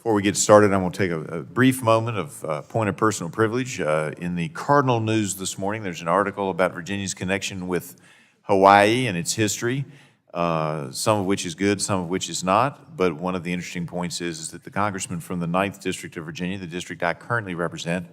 Before we get started, I'm going to take a brief moment of point of personal privilege. In the Cardinal News this morning, there's an article about Virginia's connection with Hawaii and its history, some of which is good, some of which is not. But one of the interesting points is that the congressman from the 9th District of Virginia, the district I currently represent,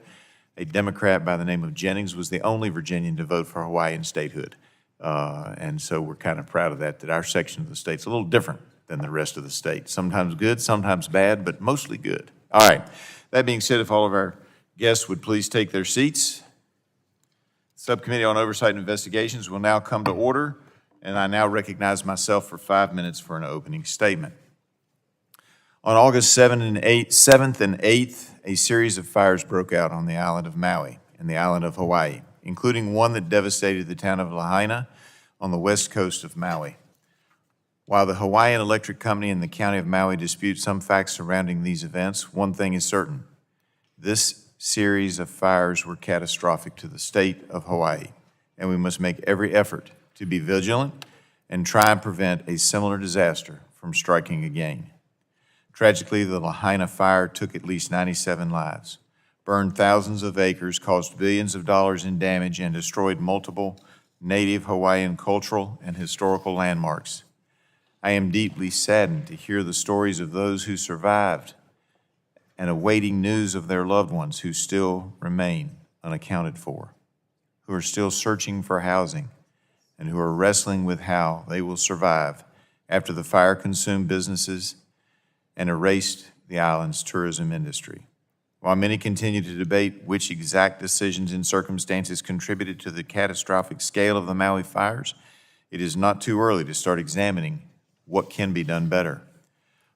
a Democrat by the name of Jennings, was the only Virginian to vote for Hawaiian statehood. And so we're kind of proud of that our section of the state's a little different than the rest of the state. Sometimes good, sometimes bad, but mostly good. All right. That being said, if all of our guests would please take their seats. Subcommittee on Oversight and Investigations will now come to order, and I now recognize myself for 5 minutes for an opening statement. On August 7th and 8th, a series of fires broke out on the island of Maui and the island of Hawaii, including one that devastated the town of Lahaina on the west coast of Maui. While the Hawaiian Electric Company and the County of Maui dispute some facts surrounding these events, one thing is certain. This series of fires were catastrophic to the state of Hawaii, and we must make every effort to be vigilant and try and prevent a similar disaster from striking again. Tragically, the Lahaina fire took at least 97 lives, burned thousands of acres, caused billions of dollars in damage, and destroyed multiple native Hawaiian cultural and historical landmarks. I am deeply saddened to hear the stories of those who survived and awaiting news of their loved ones who still remain unaccounted for, who are still searching for housing, and who are wrestling with how they will survive after the fire consumed businesses and erased the island's tourism industry. While many continue to debate which exact decisions and circumstances contributed to the catastrophic scale of the Maui fires, it is not too early to start examining what can be done better.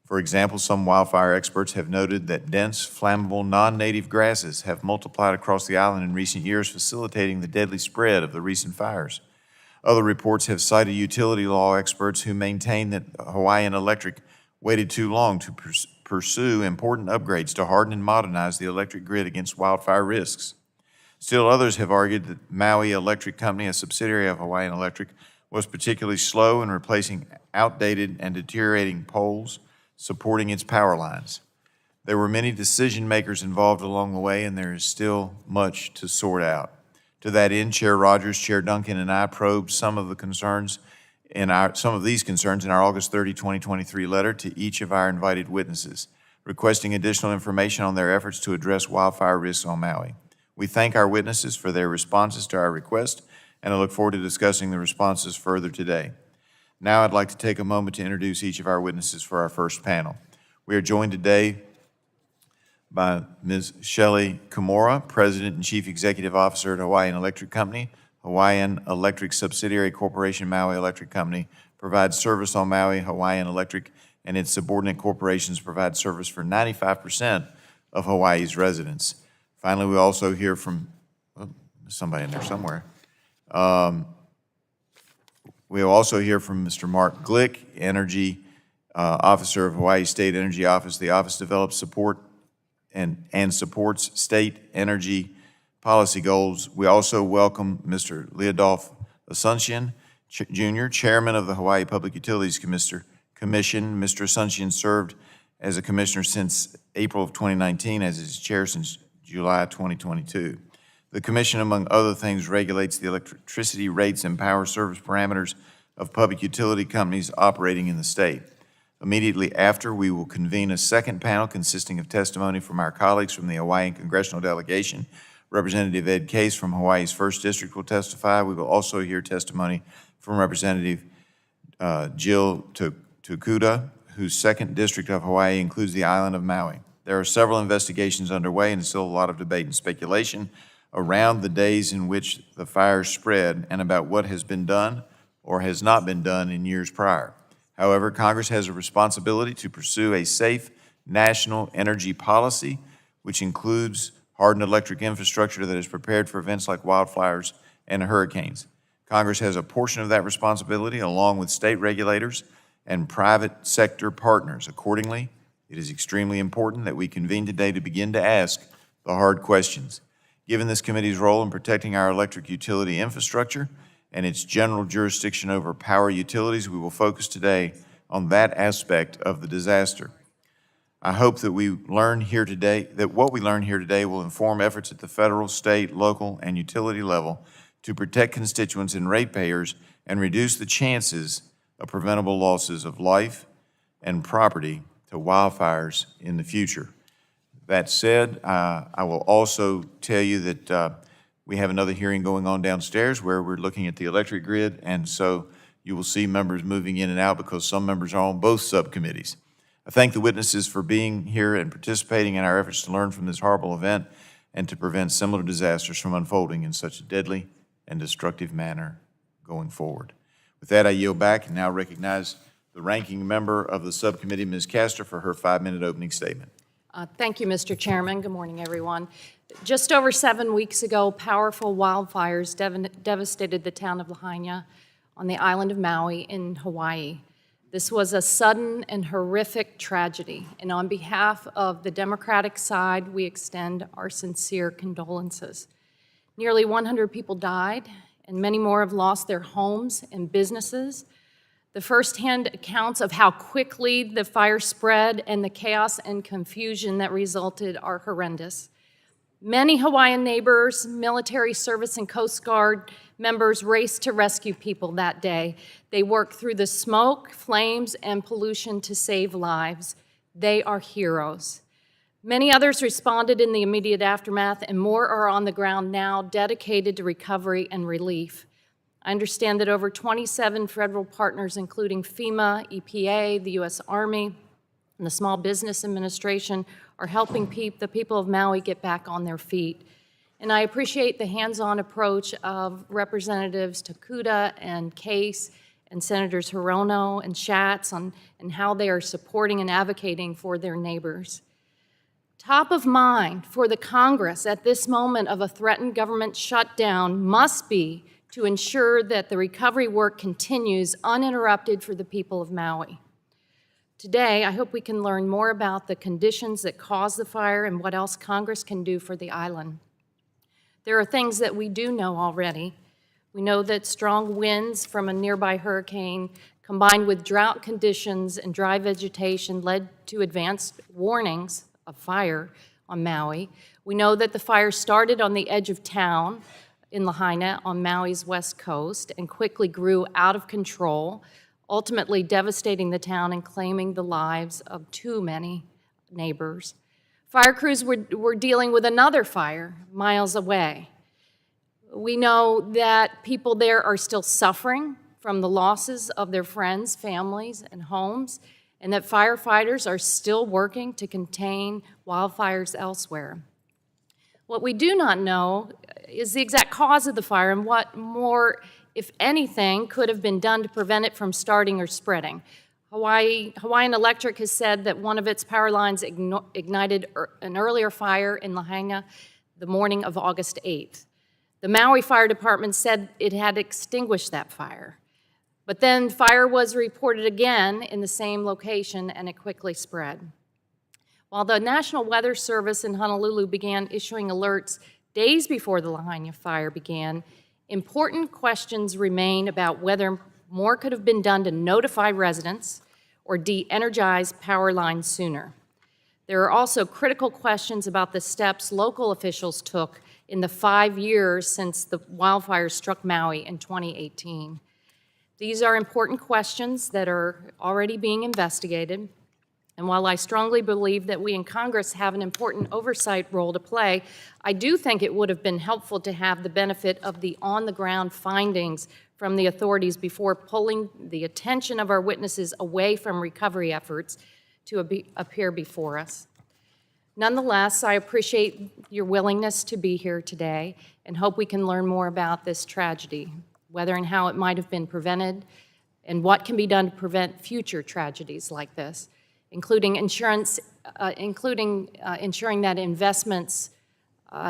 For example, some wildfire experts have noted that dense, flammable, non-native grasses have multiplied across the island in recent years, facilitating the deadly spread of the recent fires. Other reports have cited utility law experts who maintain that Hawaiian Electric waited too long to pursue important upgrades to harden and modernize the electric grid against wildfire risks. Still others have argued that Maui Electric Company, a subsidiary of Hawaiian Electric, was particularly slow in replacing outdated and deteriorating poles supporting its power lines. There were many decision makers involved along the way, and there is still much to sort out. To that end, Chair Rogers, Chair Duncan, and I probed some of these concerns in our August 30, 2023 letter to each of our invited witnesses, requesting additional information on their efforts to address wildfire risks on Maui. We thank our witnesses for their responses to our request, and I look forward to discussing the responses further today. Now I'd like to take a moment to introduce each of our witnesses for our first panel. We are joined today by Ms. Shelee Kimura, President and Chief Executive Officer at Hawaiian Electric Company. Hawaiian Electric subsidiary corporation Maui Electric Company provides service on Maui. Hawaiian Electric and its subordinate corporations provide service for 95% of Hawaii's residents. Finally, we also hear from somebody in there somewhere. We'll also hear from Mr. Mark Glick, Energy Officer of Hawaii State Energy Office. The office develops support and supports state energy policy goals. We also welcome Mr. Leodoloff Asuncion, Jr., Chairman of the Hawaii Public Utilities Commission. Mr. Asuncion served as a commissioner since April of 2019, as its chair since July 2022. The Commission, among other things, regulates the electricity rates and power service parameters of public utility companies operating in the state. Immediately after, we will convene a second panel consisting of testimony from our colleagues from the Hawaiian Congressional delegation. Representative Ed Case from Hawaii's 1st District will testify. We will also hear testimony from Representative Jill Tokuda, whose 2nd District of Hawaii includes the island of Maui. There are several investigations underway and still a lot of debate and speculation around the days in which the fires spread and about what has been done or has not been done in years prior. However, Congress has a responsibility to pursue a safe national energy policy, which includes hardened electric infrastructure that is prepared for events like wildfires and hurricanes. Congress has a portion of that responsibility along with state regulators and private sector partners. Accordingly, it is extremely important that we convene today to begin to ask the hard questions. Given this committee's role in protecting our electric utility infrastructure and its general jurisdiction over power utilities, we will focus today on that aspect of the disaster. I hope that what we learn here today will inform efforts at the federal, state, local, and utility level to protect constituents and ratepayers and reduce the chances of preventable losses of life and property to wildfires in the future. That said, I will also tell you that we have another hearing going on downstairs where we're looking at the electric grid, and so you will see members moving in and out because some members are on both subcommittees. I thank the witnesses for being here and participating in our efforts to learn from this horrible event and to prevent similar disasters from unfolding in such a deadly and destructive manner going forward. With that, I yield back and now recognize the ranking member of the subcommittee, Ms. Castor, for her 5-minute opening statement. Thank you, Mr. Chairman. Good morning, everyone. Just over 7 weeks ago, powerful wildfires devastated the town of Lahaina on the island of Maui in Hawaii. This was a sudden and horrific tragedy, and on behalf of the Democratic side, we extend our sincere condolences. Nearly 100 people died, and many more have lost their homes and businesses. The firsthand accounts of how quickly the fire spread and the chaos and confusion that resulted are horrendous. Many Hawaiian neighbors, military service, and Coast Guard members raced to rescue people that day. They worked through the smoke, flames, and pollution to save lives. They are heroes. Many others responded in the immediate aftermath, and more are on the ground now dedicated to recovery and relief. I understand that over 27 federal partners, including FEMA, EPA, the U.S. Army, and the Small Business Administration, are helping the people of Maui get back on their feet. And I appreciate the hands-on approach of Representatives Tokuda and Case and Senators Hirono and Schatz and how they are supporting and advocating for their neighbors. Top of mind for the Congress at this moment of a threatened government shutdown must be to ensure that the recovery work continues uninterrupted for the people of Maui. Today, I hope we can learn more about the conditions that caused the fire and what else Congress can do for the island. There are things that we do know already. We know that strong winds from a nearby hurricane combined with drought conditions and dry vegetation led to advanced warnings of fire on Maui. We know that the fire started on the edge of town in Lahaina on Maui's west coast and quickly grew out of control, ultimately devastating the town and claiming the lives of too many neighbors. Fire crews were dealing with another fire miles away. We know that people there are still suffering from the losses of their friends, families, and homes, and that firefighters are still working to contain wildfires elsewhere. What we do not know is the exact cause of the fire and what more, if anything, could have been done to prevent it from starting or spreading. Hawaiian Electric has said that one of its power lines ignited an earlier fire in Lahaina the morning of August 8th. The Maui Fire Department said it had extinguished that fire. But then fire was reported again in the same location and it quickly spread. While the National Weather Service in Honolulu began issuing alerts days before the Lahaina fire began, important questions remain about whether more could have been done to notify residents or de-energize power lines sooner. There are also critical questions about the steps local officials took in the 5 years since the wildfires struck Maui in 2018. These are important questions that are already being investigated, and while I strongly believe that we in Congress have an important oversight role to play, I do think it would have been helpful to have the benefit of the on-the-ground findings from the authorities before pulling the attention of our witnesses away from recovery efforts to appear before us. Nonetheless, I appreciate your willingness to be here today and hope we can learn more about this tragedy, whether and how it might have been prevented, and what can be done to prevent future tragedies like this, including ensuring that investments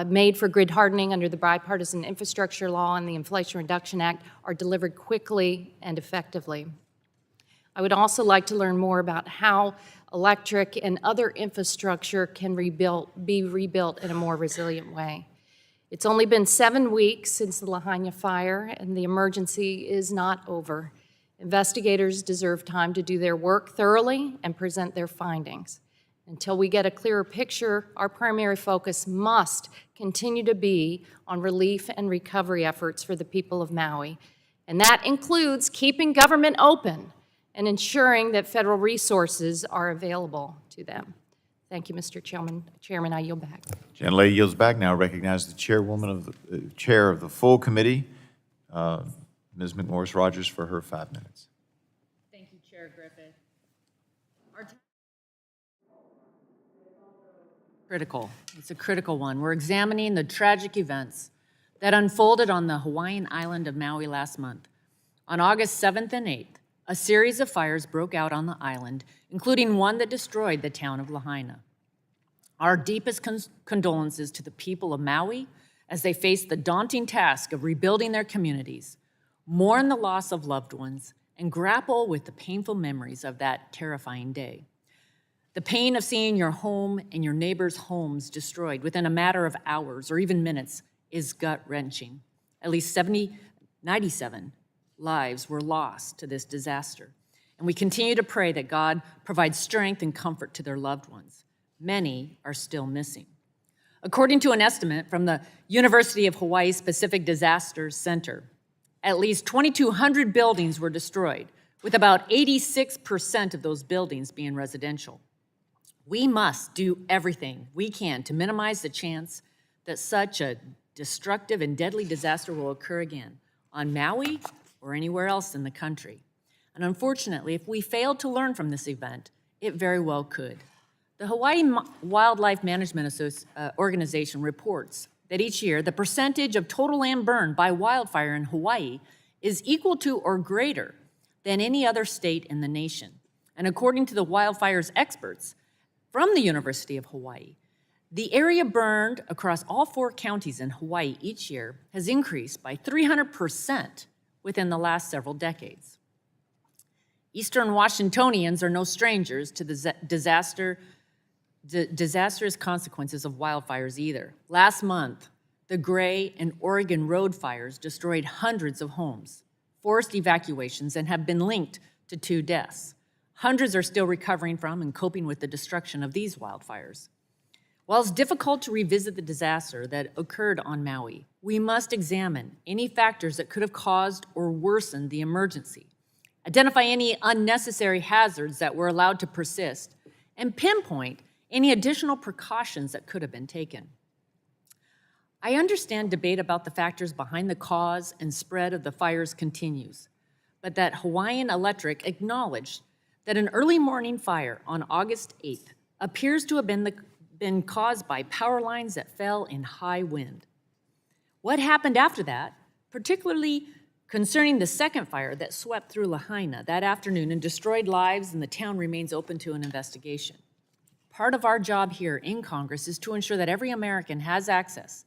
made for grid hardening under the Bipartisan Infrastructure Law and the Inflation Reduction Act are delivered quickly and effectively. I would also like to learn more about how electric and other infrastructure can be rebuilt in a more resilient way. It's only been 7 weeks since the Lahaina fire, and the emergency is not over. Investigators deserve time to do their work thoroughly and present their findings. Until we get a clearer picture, our primary focus must continue to be on relief and recovery efforts for the people of Maui. And that includes keeping government open and ensuring that federal resources are available to them. Thank you, Mr. Chairman, I yield back. Gentlelady yields back. Now recognize the chairwoman of the chair of the full committee, Ms. McMorris Rogers, for her 5 minutes. Thank you, Chair Griffith. Critical. It's a critical one. We're examining the tragic events that unfolded on the Hawaiian island of Maui last month. On August 7th and 8th, a series of fires broke out on the island, including one that destroyed the town of Lahaina. Our deepest condolences to the people of Maui as they face the daunting task of rebuilding their communities, mourn the loss of loved ones, and grapple with the painful memories of that terrifying day. The pain of seeing your home and your neighbors' homes destroyed within a matter of hours or even minutes is gut-wrenching. At least 97 lives were lost to this disaster, and we continue to pray that God provides strength and comfort to their loved ones. Many are still missing. According to an estimate from the University of Hawaii's Pacific Disasters Center, at least 2,200 buildings were destroyed, with about 86% of those buildings being residential. We must do everything we can to minimize the chance that such a destructive and deadly disaster will occur again on Maui or anywhere else in the country. And unfortunately, if we fail to learn from this event, it very well could. The Hawaii Wildlife Management Organization reports that each year the percentage of total land burned by wildfire in Hawaii is equal to or greater than any other state in the nation. And according to the wildfires experts from the University of Hawaii, the area burned across all 4 counties in Hawaii each year has increased by 300% within the last several decades. Eastern Washingtonians are no strangers to the disastrous consequences of wildfires either. Last month, the Gray and Oregon road fires destroyed hundreds of homes, forced evacuations, and have been linked to 2 deaths. Hundreds are still recovering from and coping with the destruction of these wildfires. While it's difficult to revisit the disaster that occurred on Maui, we must examine any factors that could have caused or worsened the emergency, identify any unnecessary hazards that were allowed to persist, and pinpoint any additional precautions that could have been taken. I understand debate about the factors behind the cause and spread of the fires continues, but that Hawaiian Electric acknowledged that an early morning fire on August 8th appears to have been caused by power lines that fell in high wind. What happened after that, particularly concerning the second fire that swept through Lahaina that afternoon and destroyed lives, and the town remains open to an investigation. Part of our job here in Congress is to ensure that every American has access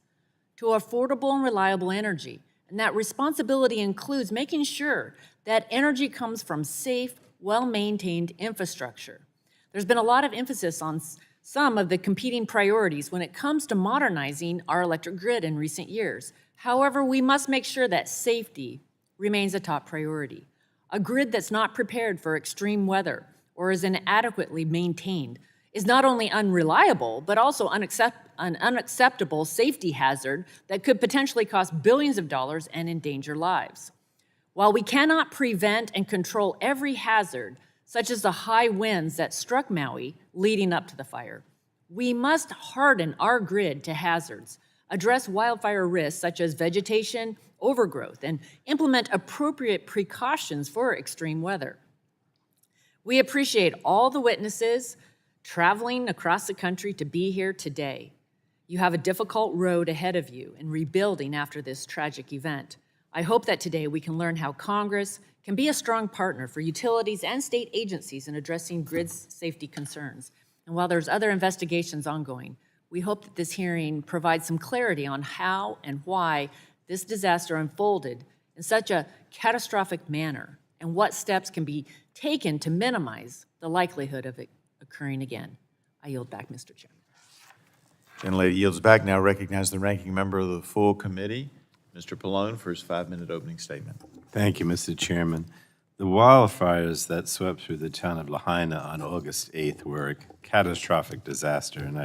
to affordable and reliable energy, and that responsibility includes making sure that energy comes from safe, well-maintained infrastructure. There's been a lot of emphasis on some of the competing priorities when it comes to modernizing our electric grid in recent years. However, we must make sure that safety remains a top priority. A grid that's not prepared for extreme weather or is inadequately maintained is not only unreliable, but also an unacceptable safety hazard that could potentially cost billions of dollars and endanger lives. While we cannot prevent and control every hazard, such as the high winds that struck Maui leading up to the fire, we must harden our grid to hazards, address wildfire risks such as vegetation overgrowth, and implement appropriate precautions for extreme weather. We appreciate all the witnesses traveling across the country to be here today. You have a difficult road ahead of you in rebuilding after this tragic event. I hope that today we can learn how Congress can be a strong partner for utilities and state agencies in addressing grid safety concerns. And while there's other investigations ongoing, we hope that this hearing provides some clarity on how and why this disaster unfolded in such a catastrophic manner and what steps can be taken to minimize the likelihood of it occurring again. I yield back, Mr. Chairman. Gentlelady yields back. Now recognize the ranking member of the full committee, Mr. Pallone, for his 5-minute opening statement. Thank you, Mr. Chairman. The wildfires that swept through the town of Lahaina on August 8th were a catastrophic disaster, and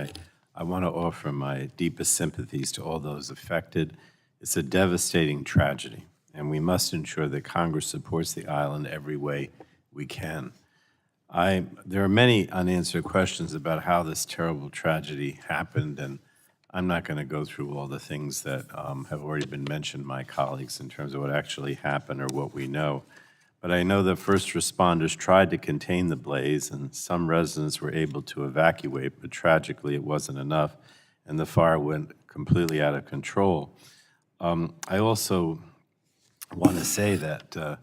I want to offer my deepest sympathies to all those affected. It's a devastating tragedy, and we must ensure that Congress supports the island every way we can. There are many unanswered questions about how this terrible tragedy happened, and I'm not going to go through all the things that have already been mentioned by my colleagues in terms of what actually happened or what we know. But I know that first responders tried to contain the blaze, and some residents were able to evacuate, but tragically it wasn't enough, and the fire went completely out of control. I also want to say that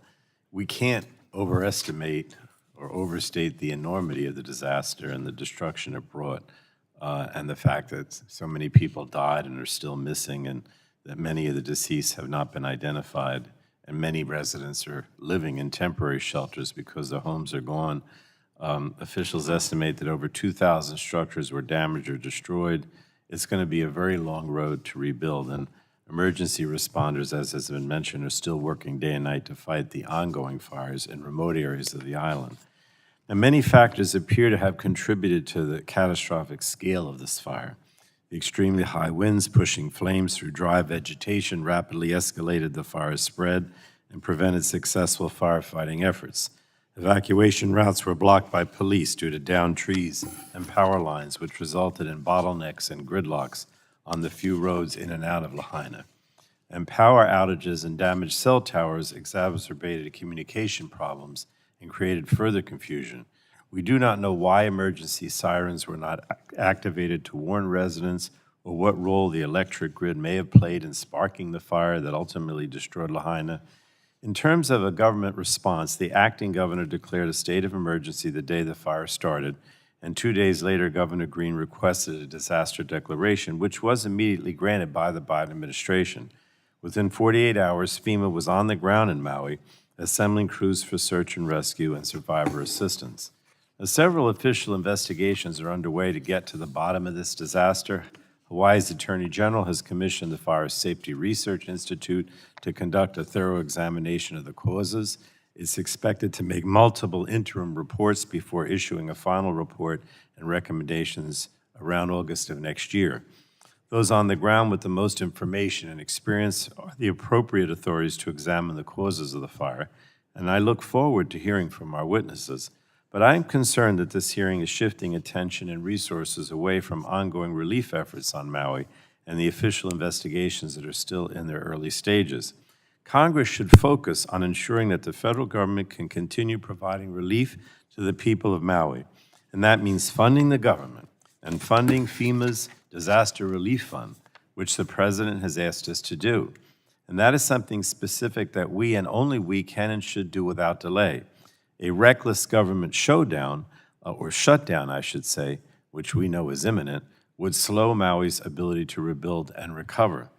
we can't overestimate or overstate the enormity of the disaster and the destruction it brought, and the fact that so many people died and are still missing, and that many of the deceased have not been identified, and many residents are living in temporary shelters because their homes are gone. Officials estimate that over 2,000 structures were damaged or destroyed. It's going to be a very long road to rebuild, and emergency responders, as has been mentioned, are still working day and night to fight the ongoing fires in remote areas of the island. Now, many factors appear to have contributed to the catastrophic scale of this fire. The extremely high winds pushing flames through dry vegetation rapidly escalated the fire's spread and prevented successful firefighting efforts. Evacuation routes were blocked by police due to downed trees and power lines, which resulted in bottlenecks and gridlocks on the few roads in and out of Lahaina. And power outages and damaged cell towers exacerbated communication problems and created further confusion. We do not know why emergency sirens were not activated to warn residents or what role the electric grid may have played in sparking the fire that ultimately destroyed Lahaina. In terms of a government response, the acting governor declared a state of emergency the day the fire started, and 2 days later, Governor Green requested a disaster declaration, which was immediately granted by the Biden administration. Within 48 hours, FEMA was on the ground in Maui, assembling crews for search and rescue and survivor assistance. Now, several official investigations are underway to get to the bottom of this disaster. Hawaii's Attorney General has commissioned the Fire Safety Research Institute to conduct a thorough examination of the causes. It's expected to make multiple interim reports before issuing a final report and recommendations around August of next year. Those on the ground with the most information and experience are the appropriate authorities to examine the causes of the fire, and I look forward to hearing from our witnesses. But I am concerned that this hearing is shifting attention and resources away from ongoing relief efforts on Maui and the official investigations that are still in their early stages. Congress should focus on ensuring that the federal government can continue providing relief to the people of Maui, and that means funding the government and funding FEMA's Disaster Relief Fund, which the President has asked us to do. And that is something specific that we and only we can and should do without delay. A reckless government showdown, or shutdown, I should say, which we know is imminent, would slow Maui's ability to rebuild and recover.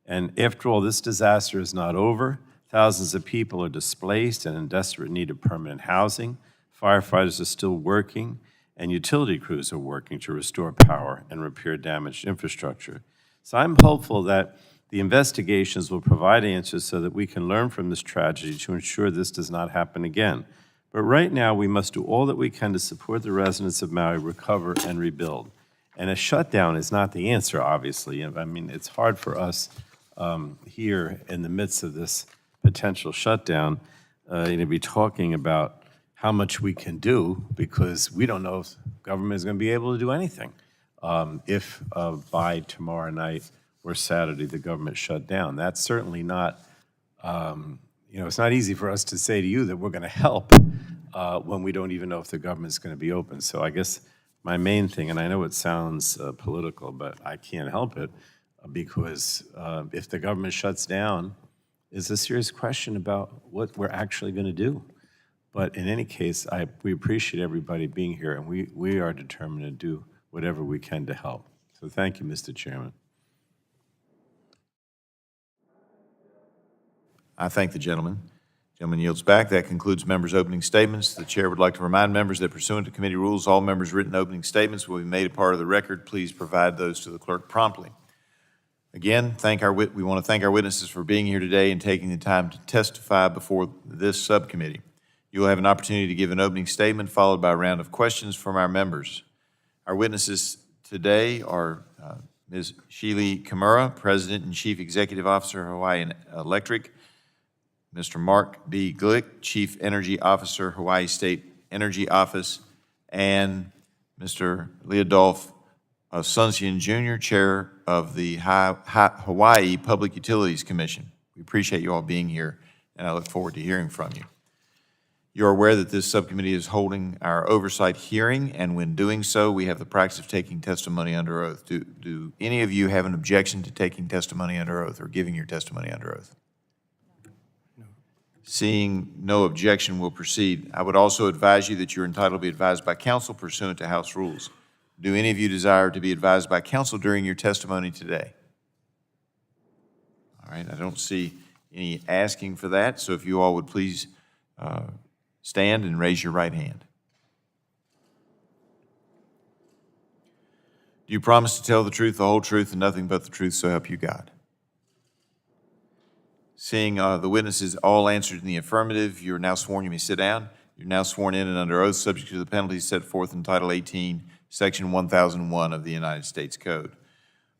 And after all, this disaster is not over. Thousands of people are displaced and in desperate need of permanent housing. Firefighters are still working, and utility crews are working to restore power and repair damaged infrastructure. So I'm hopeful that the investigations will provide answers so that we can learn from this tragedy to ensure this does not happen again. But right now, we must do all that we can to support the residents of Maui recover and rebuild. And a shutdown is not the answer, obviously. I mean, it's hard for us here in the midst of this potential shutdown to be talking about how much we can do, because we don't know if government is going to be able to do anything if by tomorrow night or Saturday the government shut down. That's certainly not, it's not easy for us to say to you that we're going to help when we don't even know if the government's going to be open. So I guess my main thing, and I know it sounds political, but I can't help it, because if the government shuts down, is a serious question about what we're actually going to do. But in any case, we appreciate everybody being here, and we are determined to do whatever we can to help. So thank you, Mr. Chairman. I thank the gentleman. Gentleman yields back. That concludes members' opening statements. The chair would like to remind members that pursuant to committee rules, all members' written opening statements will be made a part of the record. Please provide those to the clerk promptly. Again, we want to thank our witnesses for being here today and taking the time to testify before this subcommittee. You will have an opportunity to give an opening statement followed by a round of questions from our members. Our witnesses today are Ms. Shelee Kimura, President and Chief Executive Officer, Hawaiian Electric, Mr. Mark B. Glick, Chief Energy Officer, Hawaii State Energy Office, and Mr. Leodoloff Asuncion, Jr., Chair of the Hawaii Public Utilities Commission. We appreciate you all being here, and I look forward to hearing from you. You're aware that this subcommittee is holding our oversight hearing, and when doing so, we have the practice of taking testimony under oath. Do any of you have an objection to taking testimony under oath or giving your testimony under oath? Seeing no objection, we'll proceed. I would also advise you that you're entitled to be advised by counsel pursuant to House rules. Do any of you desire to be advised by counsel during your testimony today? All right, I don't see any asking for that, so if you all would please stand and raise your right hand. Do you promise to tell the truth, the whole truth, and nothing but the truth, so help you God? Seeing the witnesses all answered in the affirmative, you are now sworn. You may sit down. You're now sworn in and under oath, subject to the penalties set forth in Title 18, Section 1001 of the United States Code.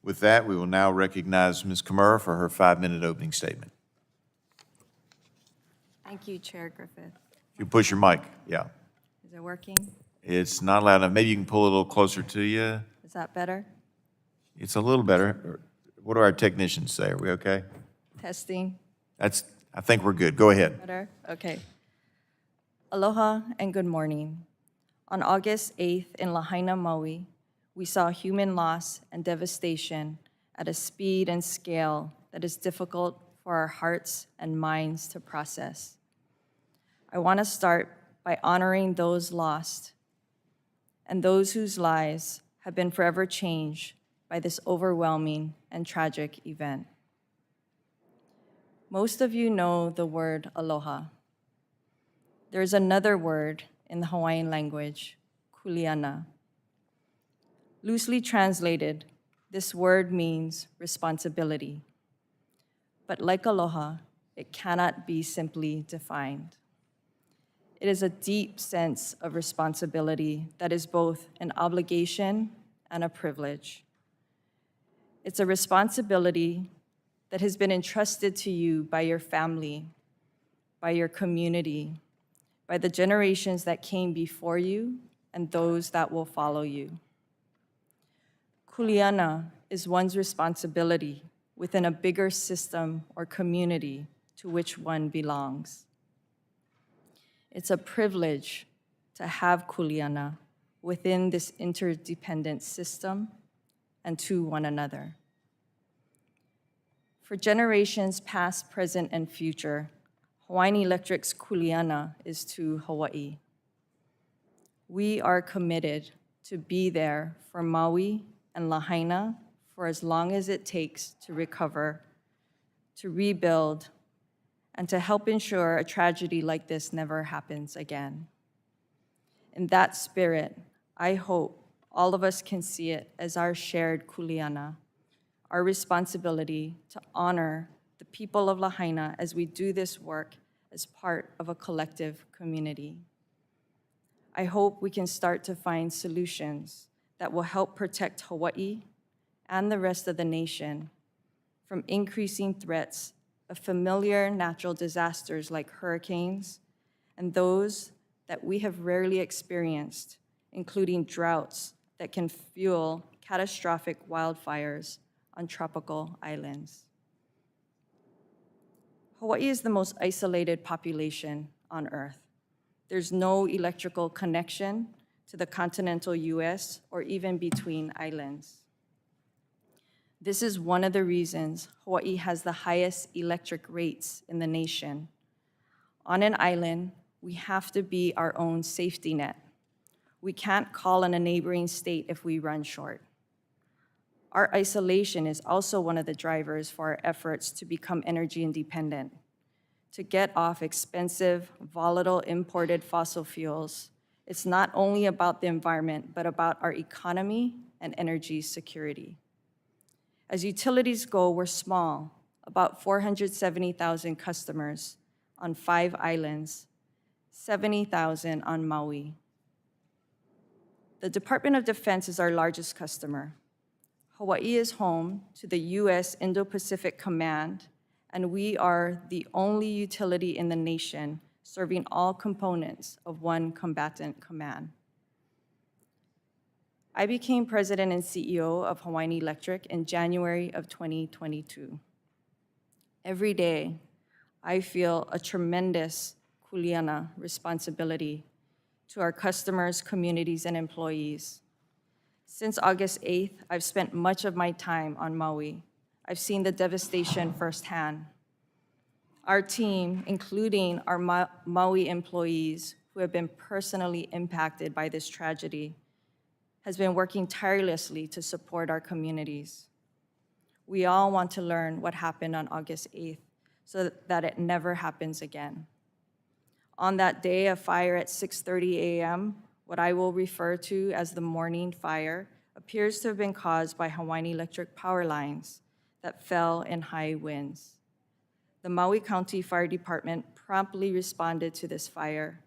With that, we will now recognize Ms. Kimura for her 5-minute opening statement. Thank you, Chair Griffith. If you push your mic, yeah. Is it working? It's not loud enough. Maybe you can pull it a little closer to you. Is that better? It's a little better. What do our technicians say? Are we okay? Testing. I think we're good. Go ahead. Better? Okay. Aloha and good morning. On August 8th in Lahaina, Maui, we saw human loss and devastation at a speed and scale that is difficult for our hearts and minds to process. I want to start by honoring those lost and those whose lives have been forever changed by this overwhelming and tragic event. Most of you know the word aloha. There's another word in the Hawaiian language, kuleana. Loosely translated, this word means responsibility. But like aloha, it cannot be simply defined. It is a deep sense of responsibility that is both an obligation and a privilege. It's a responsibility that has been entrusted to you by your family, by your community, by the generations that came before you and those that will follow you. Kuleana is one's responsibility within a bigger system or community to which one belongs. It's a privilege to have kuleana within this interdependent system and to one another. For generations past, present, and future, Hawaiian Electric's kuleana is to Hawaii. We are committed to be there for Maui and Lahaina for as long as it takes to recover, to rebuild, and to help ensure a tragedy like this never happens again. In that spirit, I hope all of us can see it as our shared kuleana, our responsibility to honor the people of Lahaina as we do this work as part of a collective community. I hope we can start to find solutions that will help protect Hawaii and the rest of the nation from increasing threats of familiar natural disasters like hurricanes and those that we have rarely experienced, including droughts that can fuel catastrophic wildfires on tropical islands. Hawaii is the most isolated population on Earth. There's no electrical connection to the continental US or even between islands. This is one of the reasons Hawaii has the highest electric rates in the nation. On an island, we have to be our own safety net. We can't call on a neighboring state if we run short. Our isolation is also one of the drivers for our efforts to become energy independent, to get off expensive, volatile imported fossil fuels. It's not only about the environment, but about our economy and energy security. As utilities go, we're small, about 470,000 customers on 5 islands, 70,000 on Maui. The Department of Defense is our largest customer. Hawaii is home to the U.S. Indo-Pacific Command, and we are the only utility in the nation serving all components of one combatant command. I became president and CEO of Hawaiian Electric in January of 2022. Every day, I feel a tremendous kuleana responsibility to our customers, communities, and employees. Since August 8th, I've spent much of my time on Maui. I've seen the devastation firsthand. Our team, including our Maui employees who have been personally impacted by this tragedy, has been working tirelessly to support our communities. We all want to learn what happened on August 8th so that it never happens again. On that day, a fire at 6:30 a.m., what I will refer to as the morning fire, appears to have been caused by Hawaiian Electric power lines that fell in high winds. The Maui County Fire Department promptly responded to this fire.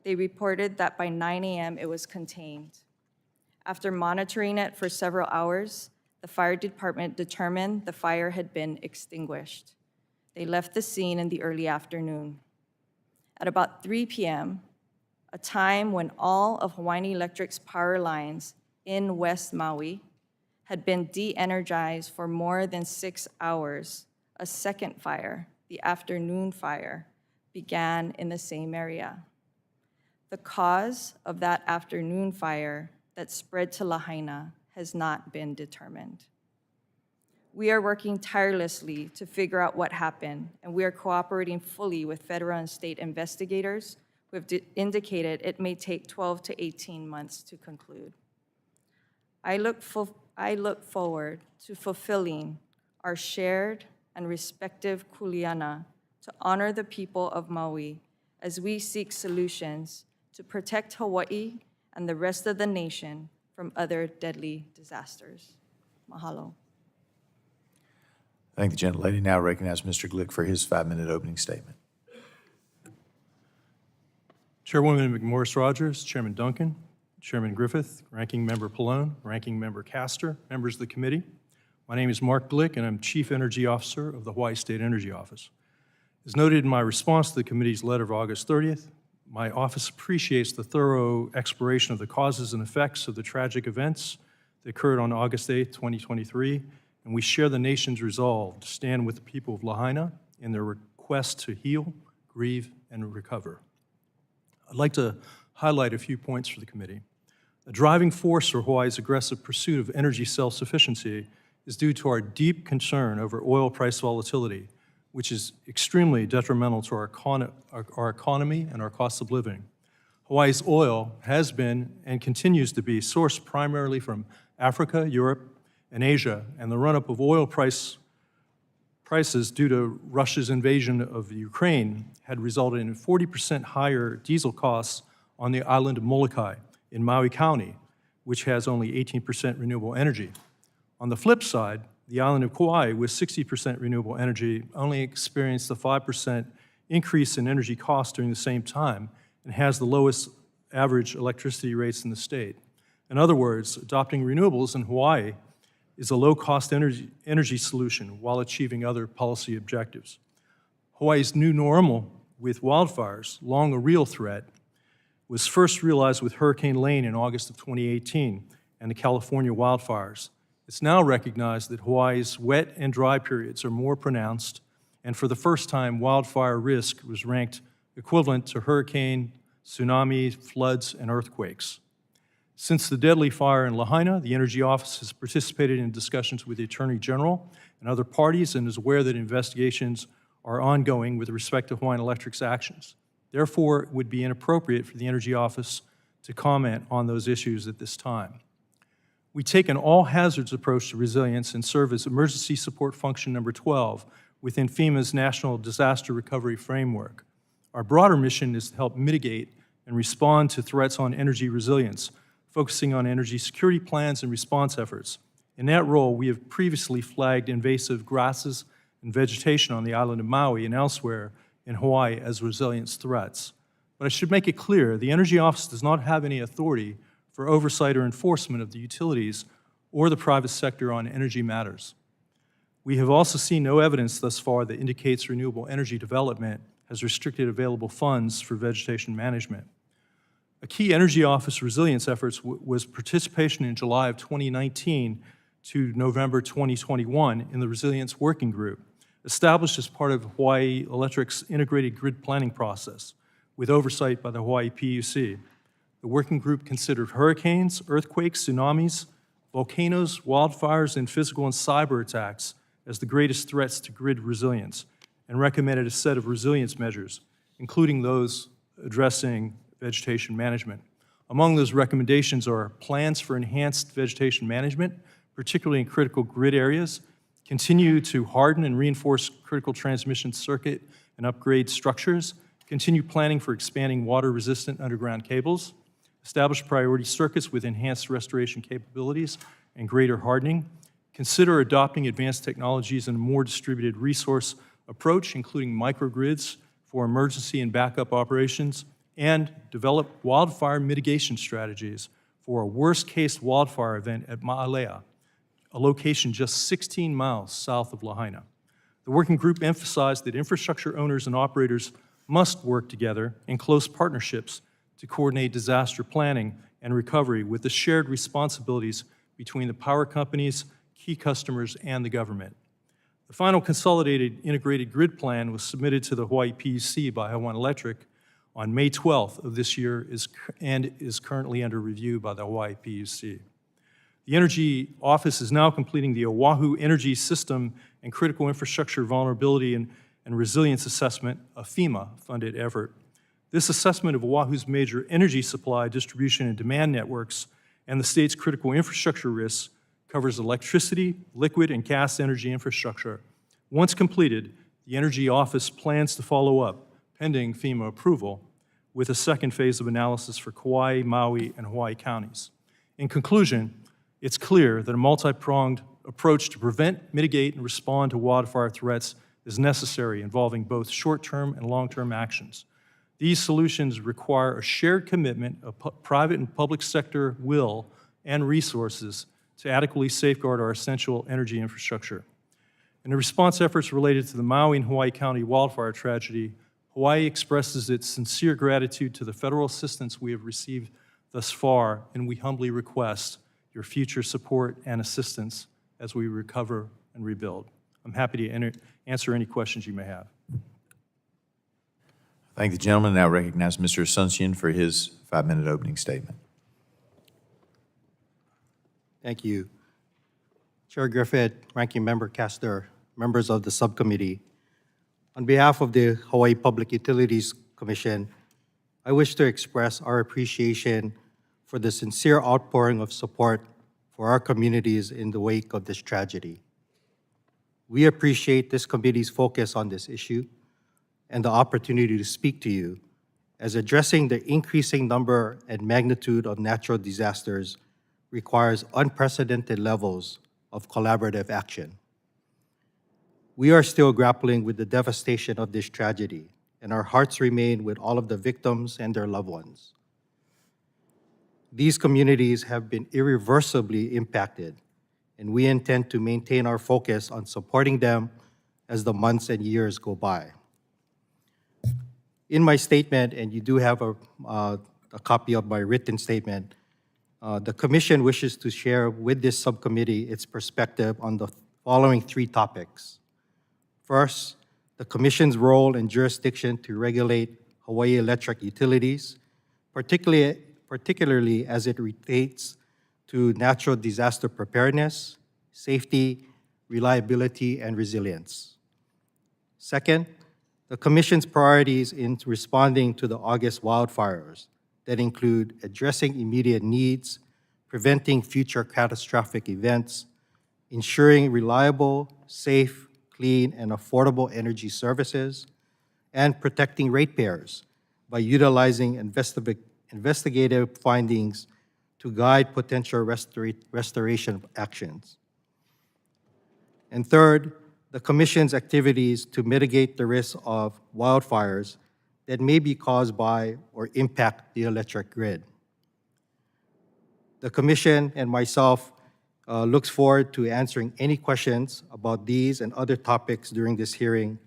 They reported that by 9 a.m. it was contained. After monitoring it for several hours, the fire department determined the fire had been extinguished. They left the scene in the early afternoon. At about 3 p.m., a time when all of Hawaiian Electric's power lines in West Maui had been de-energized for more than 6 hours, a second fire, the afternoon fire, began in the same area. The cause of that afternoon fire that spread to Lahaina has not been determined. We are working tirelessly to figure out what happened, and we are cooperating fully with federal and state investigators who have indicated it may take 12 to 18 months to conclude. I look forward to fulfilling our shared and respective kuleana to honor the people of Maui as we seek solutions to protect Hawaii and the rest of the nation from other deadly disasters. Mahalo. Thank the gentlelady. Now recognize Mr. Glick for his 5-minute opening statement. Chairwoman McMorris-Rogers, Chairman Duncan, Chairman Griffith, Ranking Member Pallone, Ranking Member Castor, members of the committee. My name is Mark Glick, and I'm Chief Energy Officer of the Hawaii State Energy Office. As noted in my response to the committee's letter of August 30th, my office appreciates the thorough exploration of the causes and effects of the tragic events that occurred on August 8th, 2023, and we share the nation's resolve to stand with the people of Lahaina in their quest to heal, grieve, and recover. I'd like to highlight a few points for the committee. A driving force for Hawaii's aggressive pursuit of energy self-sufficiency is due to our deep concern over oil price volatility, which is extremely detrimental to our economy and our cost of living. Hawaii's oil has been and continues to be sourced primarily from Africa, Europe, and Asia, and the run-up of oil prices due to Russia's invasion of Ukraine had resulted in 40% higher diesel costs on the island of Molokai in Maui County, which has only 18% renewable energy. On the flip side, the island of Kauai, with 60% renewable energy, only experienced a 5% increase in energy costs during the same time and has the lowest average electricity rates in the state. In other words, adopting renewables in Hawaii is a low-cost energy solution while achieving other policy objectives. Hawaii's new normal with wildfires, long a real threat, was first realized with Hurricane Lane in August of 2018 and the California wildfires. It's now recognized that Hawaii's wet and dry periods are more pronounced, and for the first time, wildfire risk was ranked equivalent to hurricane, tsunami, floods, and earthquakes. Since the deadly fire in Lahaina, the Energy Office has participated in discussions with the Attorney General and other parties and is aware that investigations are ongoing with respect to Hawaiian Electric's actions. Therefore, it would be inappropriate for the Energy Office to comment on those issues at this time. We take an all-hazards approach to resilience and serve as emergency support function number 12 within FEMA's National Disaster Recovery Framework. Our broader mission is to help mitigate and respond to threats on energy resilience, focusing on energy security plans and response efforts. In that role, we have previously flagged invasive grasses and vegetation on the island of Maui and elsewhere in Hawaii as resilience threats. But I should make it clear, the Energy Office does not have any authority for oversight or enforcement of the utilities or the private sector on energy matters. We have also seen no evidence thus far that indicates renewable energy development has restricted available funds for vegetation management. A key Energy Office resilience efforts was participation in July of 2019 to November 2021 in the Resilience Working Group, established as part of Hawaii Electric's integrated grid planning process, with oversight by the Hawaii PUC. The working group considered hurricanes, earthquakes, tsunamis, volcanoes, wildfires, and physical and cyber attacks as the greatest threats to grid resilience, and recommended a set of resilience measures, including those addressing vegetation management. Among those recommendations are plans for enhanced vegetation management, particularly in critical grid areas, continue to harden and reinforce critical transmission circuit and upgrade structures, continue planning for expanding water-resistant underground cables, establish priority circuits with enhanced restoration capabilities and greater hardening, consider adopting advanced technologies and a more distributed resource approach, including microgrids for emergency and backup operations, and develop wildfire mitigation strategies for a worst-case wildfire event at Ma'alea, a location just 16 miles south of Lahaina. The working group emphasized that infrastructure owners and operators must work together in close partnerships to coordinate disaster planning and recovery with the shared responsibilities between the power companies, key customers, and the government. The final consolidated integrated grid plan was submitted to the Hawaii PUC by Hawaiian Electric on May 12th of this year and is currently under review by the Hawaii PUC. The Energy Office is now completing the Oahu Energy System and Critical Infrastructure Vulnerability and Resilience Assessment, a FEMA-funded effort. This assessment of Oahu's major energy supply, distribution, and demand networks and the state's critical infrastructure risks covers electricity, liquid, and gas energy infrastructure. Once completed, the Energy Office plans to follow up, pending FEMA approval, with a second phase of analysis for Kauai, Maui, and Hawaii counties. In conclusion, it's clear that a multi-pronged approach to prevent, mitigate, and respond to wildfire threats is necessary, involving both short-term and long-term actions. These solutions require a shared commitment of private and public sector will and resources to adequately safeguard our essential energy infrastructure. In the response efforts related to the Maui and Hawaii County wildfire tragedy, Hawaii expresses its sincere gratitude to the federal assistance we have received thus far, and we humbly request your future support and assistance as we recover and rebuild. I'm happy to answer any questions you may have. Thank the gentleman. Now recognize Mr. Asuncion for his 5-minute opening statement. Thank you. Chair Griffith, Ranking Member Castor, members of the subcommittee. On behalf of the Hawaii Public Utilities Commission, I wish to express our appreciation for the sincere outpouring of support for our communities in the wake of this tragedy. We appreciate this committee's focus on this issue and the opportunity to speak to you, as addressing the increasing number and magnitude of natural disasters requires unprecedented levels of collaborative action. We are still grappling with the devastation of this tragedy, and our hearts remain with all of the victims and their loved ones. These communities have been irreversibly impacted, and we intend to maintain our focus on supporting them as the months and years go by. In my statement, and you do have a copy of my written statement, the Commission wishes to share with this subcommittee its perspective on the following 3 topics. First, the Commission's role and jurisdiction to regulate Hawaii Electric utilities, particularly as it relates to natural disaster preparedness, safety, reliability, and resilience. Second, the Commission's priorities in responding to the August wildfires that include addressing immediate needs, preventing future catastrophic events, ensuring reliable, safe, clean, and affordable energy services, and protecting ratepayers by utilizing investigative findings to guide potential restoration actions. And third, the Commission's activities to mitigate the risk of wildfires that may be caused by or impact the electric grid. The Commission and myself looks forward to answering any questions about these and other topics during this hearing,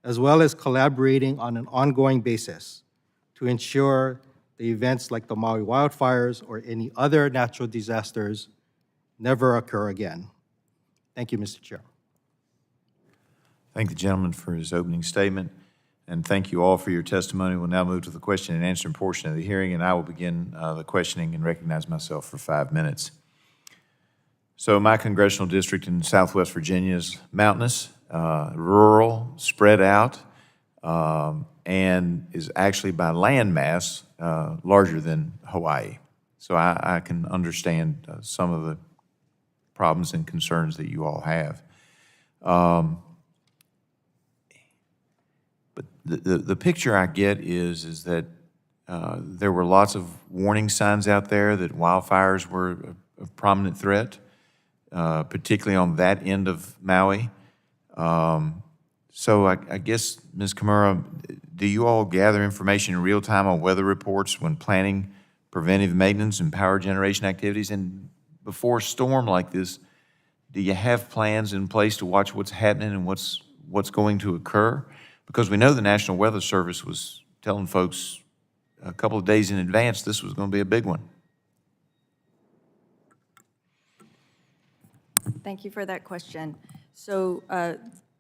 as well as collaborating on an ongoing basis to ensure the events like the Maui wildfires or any other natural disasters never occur again. Thank you, Mr. Chair. Thank the gentleman for his opening statement, and thank you all for your testimony. We'll now move to the question and answer portion of the hearing, and I will begin the questioning and recognize myself for 5 minutes. So my congressional district in Southwest Virginia is mountainous, rural, spread out, and is actually by land mass larger than Hawaii. So I can understand some of the problems and concerns that you all have. But the picture I get is that there were lots of warning signs out there that wildfires were a prominent threat, particularly on that end of Maui. So I guess, Ms. Kimura, do you all gather information in real time on weather reports when planning preventive maintenance and power generation activities? And before a storm like this, do you have plans in place to watch what's happening and what's going to occur? Because we know the National Weather Service was telling folks a couple of days in advance this was going to be a big one. Thank you for that question. So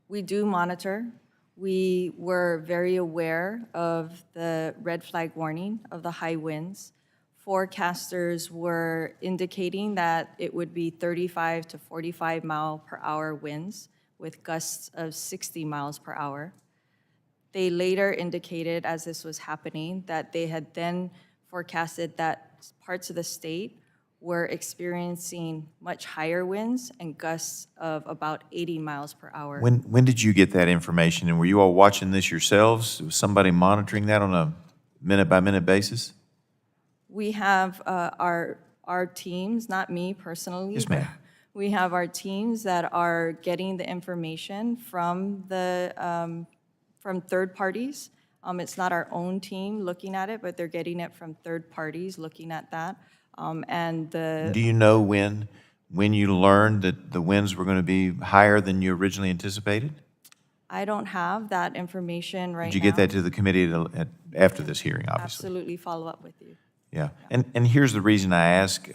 we do monitor. We were very aware of the red flag warning of the high winds. Forecasters were indicating that it would be 35 to 45 mile per hour winds with gusts of 60 miles per hour. They later indicated, as this was happening, that they had then forecasted that parts of the state were experiencing much higher winds and gusts of about 80 miles per hour. When did you get that information, and were you all watching this yourselves? Was somebody monitoring that on a minute-by-minute basis? We have our teams, not me personally. Yes, ma'am. We have our teams that are getting the information from from third parties. It's not our own team looking at it, but they're getting it from third parties looking at that. Do you know when you learned that the winds were going to be higher than you originally anticipated? I don't have that information right now. Did you get that to the committee after this hearing, obviously? Absolutely follow up with you. Yeah, and here's the reason I ask.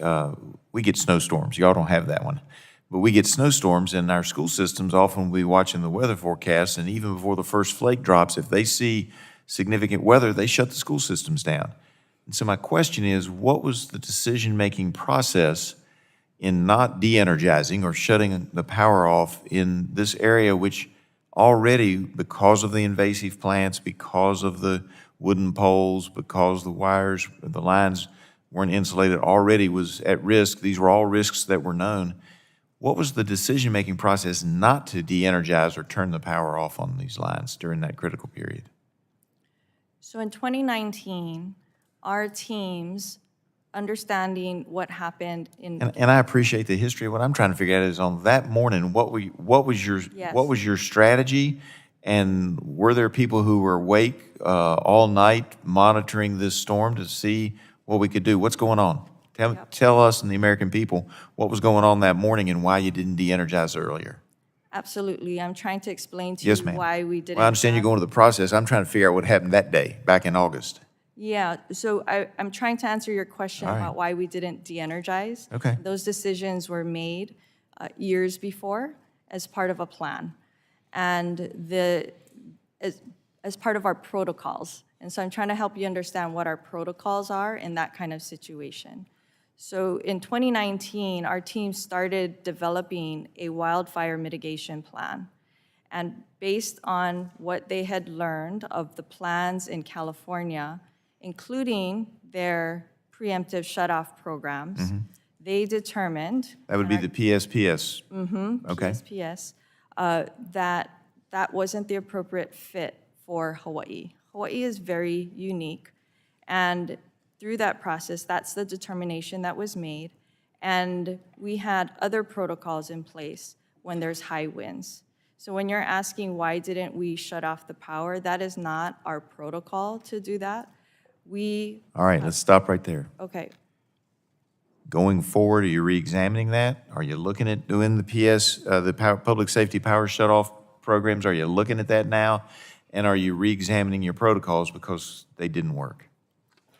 We get snowstorms. Y'all don't have that one. But we get snowstorms, and our school systems often will be watching the weather forecast, and even before the first flake drops, if they see significant weather, they shut the school systems down. And so my question is, what was the decision-making process in not de-energizing or shutting the power off in this area, which already, because of the invasive plants, because of the wooden poles, because the wires, the lines weren't insulated, already was at risk? These were all risks that were known. What was the decision-making process not to de-energize or turn the power off on these lines during that critical period? So in 2019, our teams, understanding what happened in... And I appreciate the history. What I'm trying to figure out is on that morning, what was your strategy? And were there people who were awake all night monitoring this storm to see what we could do? What's going on? Tell us and the American people what was going on that morning and why you didn't de-energize earlier. Absolutely. I'm trying to explain to Yes, you ma'am. why we didn't... Well, I understand you're going through the process. I'm trying to figure out what happened that day, back in August. Yeah, so I'm trying to answer your question All right. about why we didn't de-energize. Okay. Those decisions were made years before as part of a plan, and as part of our protocols. And so I'm trying to help you understand what our protocols are in that kind of situation. So in 2019, our team started developing a wildfire mitigation plan. And based on what they had learned of the plans in California, including their preemptive shutoff programs, they determined... That would be the PSPS. Okay. PSPS, that wasn't the appropriate fit for Hawaii. Hawaii is very unique, and through that process, that's the determination that was made, and we had other protocols in place when there's high winds. So when you're asking why didn't we shut off the power, that is not our protocol to do that. All right, let's stop right there. Okay, Going forward, are you reexamining that? Are you looking at doing the public safety power shutoff programs? Are you looking at that now? And are you reexamining your protocols because they didn't work?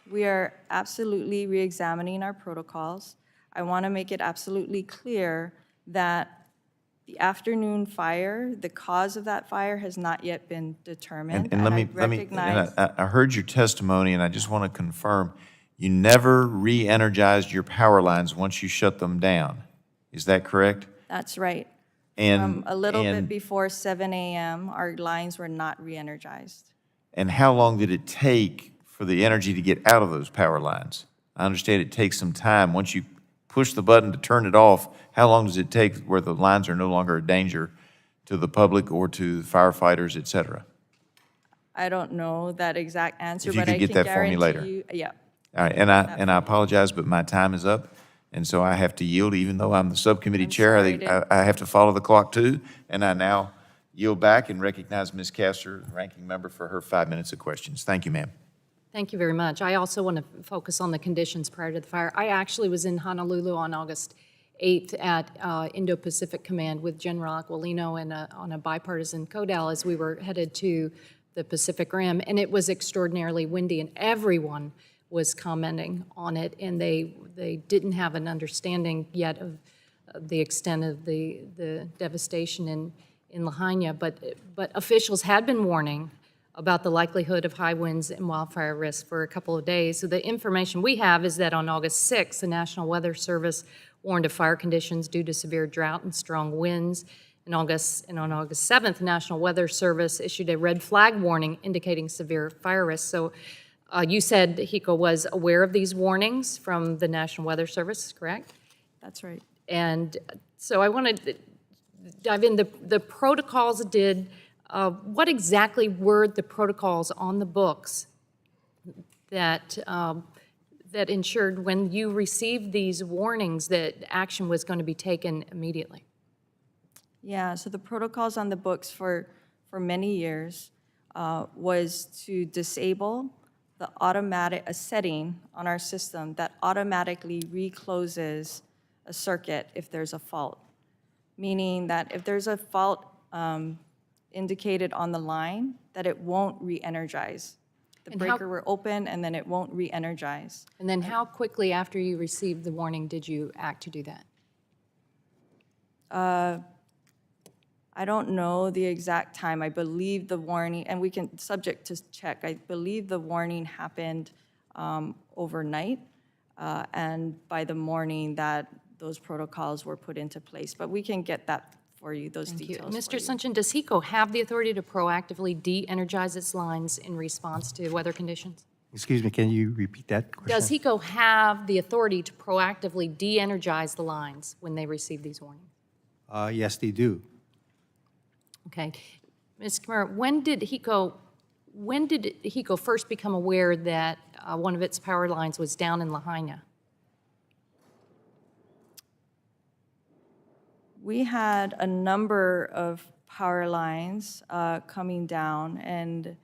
we are absolutely reexamining our protocols. I want to make it absolutely clear that the afternoon fire, the cause of that fire has not yet been determined. And let me, recognize- I heard your testimony, and I just want to confirm, you never re-energized your power lines once you shut them down. Is that correct? That's right. And A little bit and- before 7 a.m., our lines were not re-energized. And how long did it take for the energy to get out of those power lines? I understand it takes some time. Once you push the button to turn it off, how long does it take where the lines are no longer a danger to the public or to firefighters, et cetera? I don't know that exact answer, If you but could I get can that for me guarantee later. you. Yeah, All right, and I apologize, but my time is up, and so I have to yield, even though I'm the subcommittee I'm chair. sorry to- I have to follow the clock too, and I now yield back and recognize Ms. Castor, ranking member, for her 5 minutes of questions. Thank you, ma'am. Thank you very much. I also want to focus on the conditions prior to the fire. I actually was in Honolulu on August 8th at Indo-Pacific Command with General Aquilino and on a bipartisan CODAL as we were headed to the Pacific Rim, and it was extraordinarily windy, and everyone was commenting on it, and they didn't have an understanding yet of the extent of the devastation in Lahaina, but officials had been warning about the likelihood of high winds and wildfire risk for a couple of days. So the information we have is that on August 6th, the National Weather Service warned of fire conditions due to severe drought and strong winds. And on August 7th, the National Weather Service issued a red flag warning indicating severe fire risk. So you said HECO was aware of these warnings from the National Weather Service, correct? that's right. And so I want to dive in. The protocols what exactly were the protocols on the books that that ensured when you received these warnings that action was going to be taken immediately? Yeah, so the protocols on the books for many years was to disable a setting on our system that automatically recloses a circuit if there's a fault. Meaning that if there's a fault indicated on the line, that it won't re-energize. The And how- breaker will open and then it won't re-energize. And then how quickly after you received the warning did you act to do that? I don't know the exact time. I believe the warning, and we can, subject to check, I believe the warning happened overnight, and by the morning that those protocols were put into place. But we can get that for you, those Thank you. details Mr. for you. Asuncion, does HECO have the authority to proactively de-energize its lines in response to weather conditions? Excuse me, can you repeat that question? Does HECO have the authority to proactively de-energize the lines when they receive these warnings? Yes, they do. Okay. Ms. Kimura, when did HECO first become aware that one of its power lines was down in Lahaina? We had a number of power lines coming down, and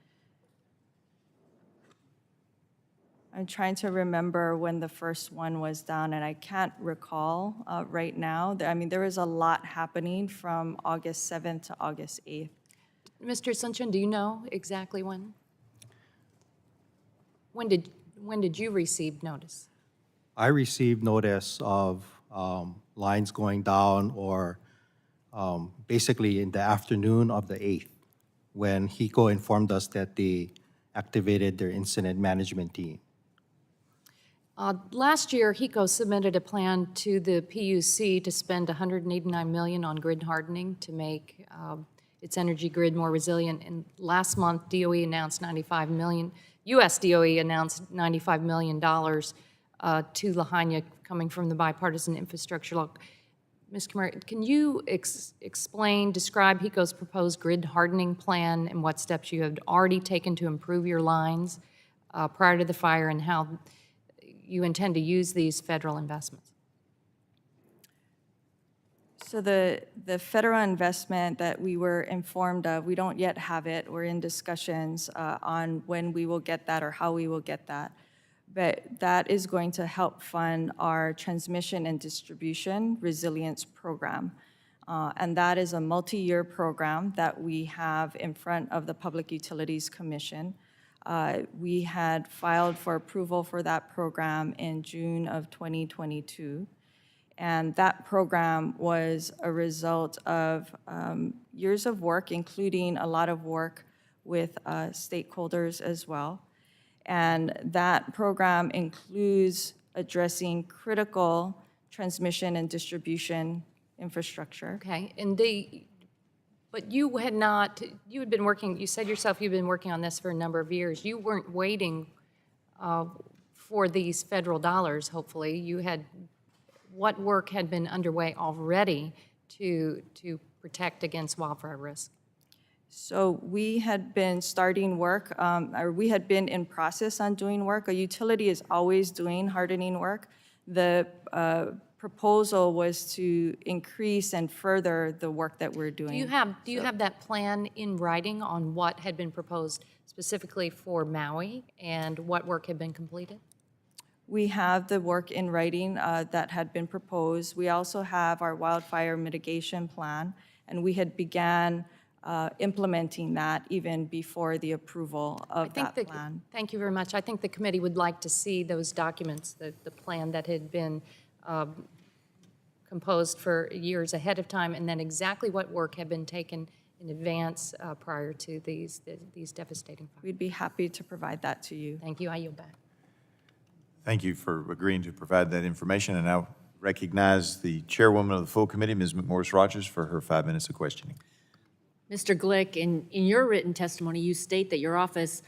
I'm trying to remember when the first one was down, and I can't recall right now. I mean, there was a lot happening from August 7th to August 8th. Mr. Asuncion, do you know exactly when? When did you receive notice? I received notice of lines going down or basically in the afternoon of the 8th when HECO informed us that they activated their incident management team. Last year, HECO submitted a plan to the PUC to spend $189 million on grid hardening to make its energy grid more resilient. And last month, DOE announced $95 million. U.S. DOE announced $95 million to Lahaina coming from the bipartisan infrastructure law. Ms. Kimura, can you describe HECO's proposed grid hardening plan and what steps you have already taken to improve your lines prior to the fire and how you intend to use these federal investments? So the federal investment that we were informed of, we don't yet have it. We're in discussions on when we will get that or how we will get that. But that is going to help fund our transmission and distribution resilience program. And that is a multi-year program that we have in front of the Public Utilities Commission. We had filed for approval for that program in June of 2022. And that program was a result of years of work, including a lot of work with stakeholders as well. And that program includes addressing critical transmission and distribution infrastructure. Okay, but you had been working, you said yourself you've been working on this for a number of years. You weren't waiting for these federal dollars, hopefully. What work had been underway already to protect against wildfire risk? So we had been starting work, or we had been in process on doing work. A utility is always doing hardening work. The proposal was to increase and further the work that we're doing. Do you have that plan in writing on what had been proposed specifically for Maui and what work had been completed? We have the work in writing that had been proposed. We also have our wildfire mitigation plan, and we had began implementing that even before the approval of that plan. Thank you very much. I think the committee would like to see those documents, the plan that had been composed for years ahead of time, and then exactly what work had been taken in advance prior to these devastating fires. We'd be happy to provide that to you. Thank you. I yield back. Thank you for agreeing to provide that information, and I recognize the chairwoman of the full committee, Ms. McMorris-Rogers, for her 5 minutes of questioning. Mr. Glick, in your written testimony, you state that your office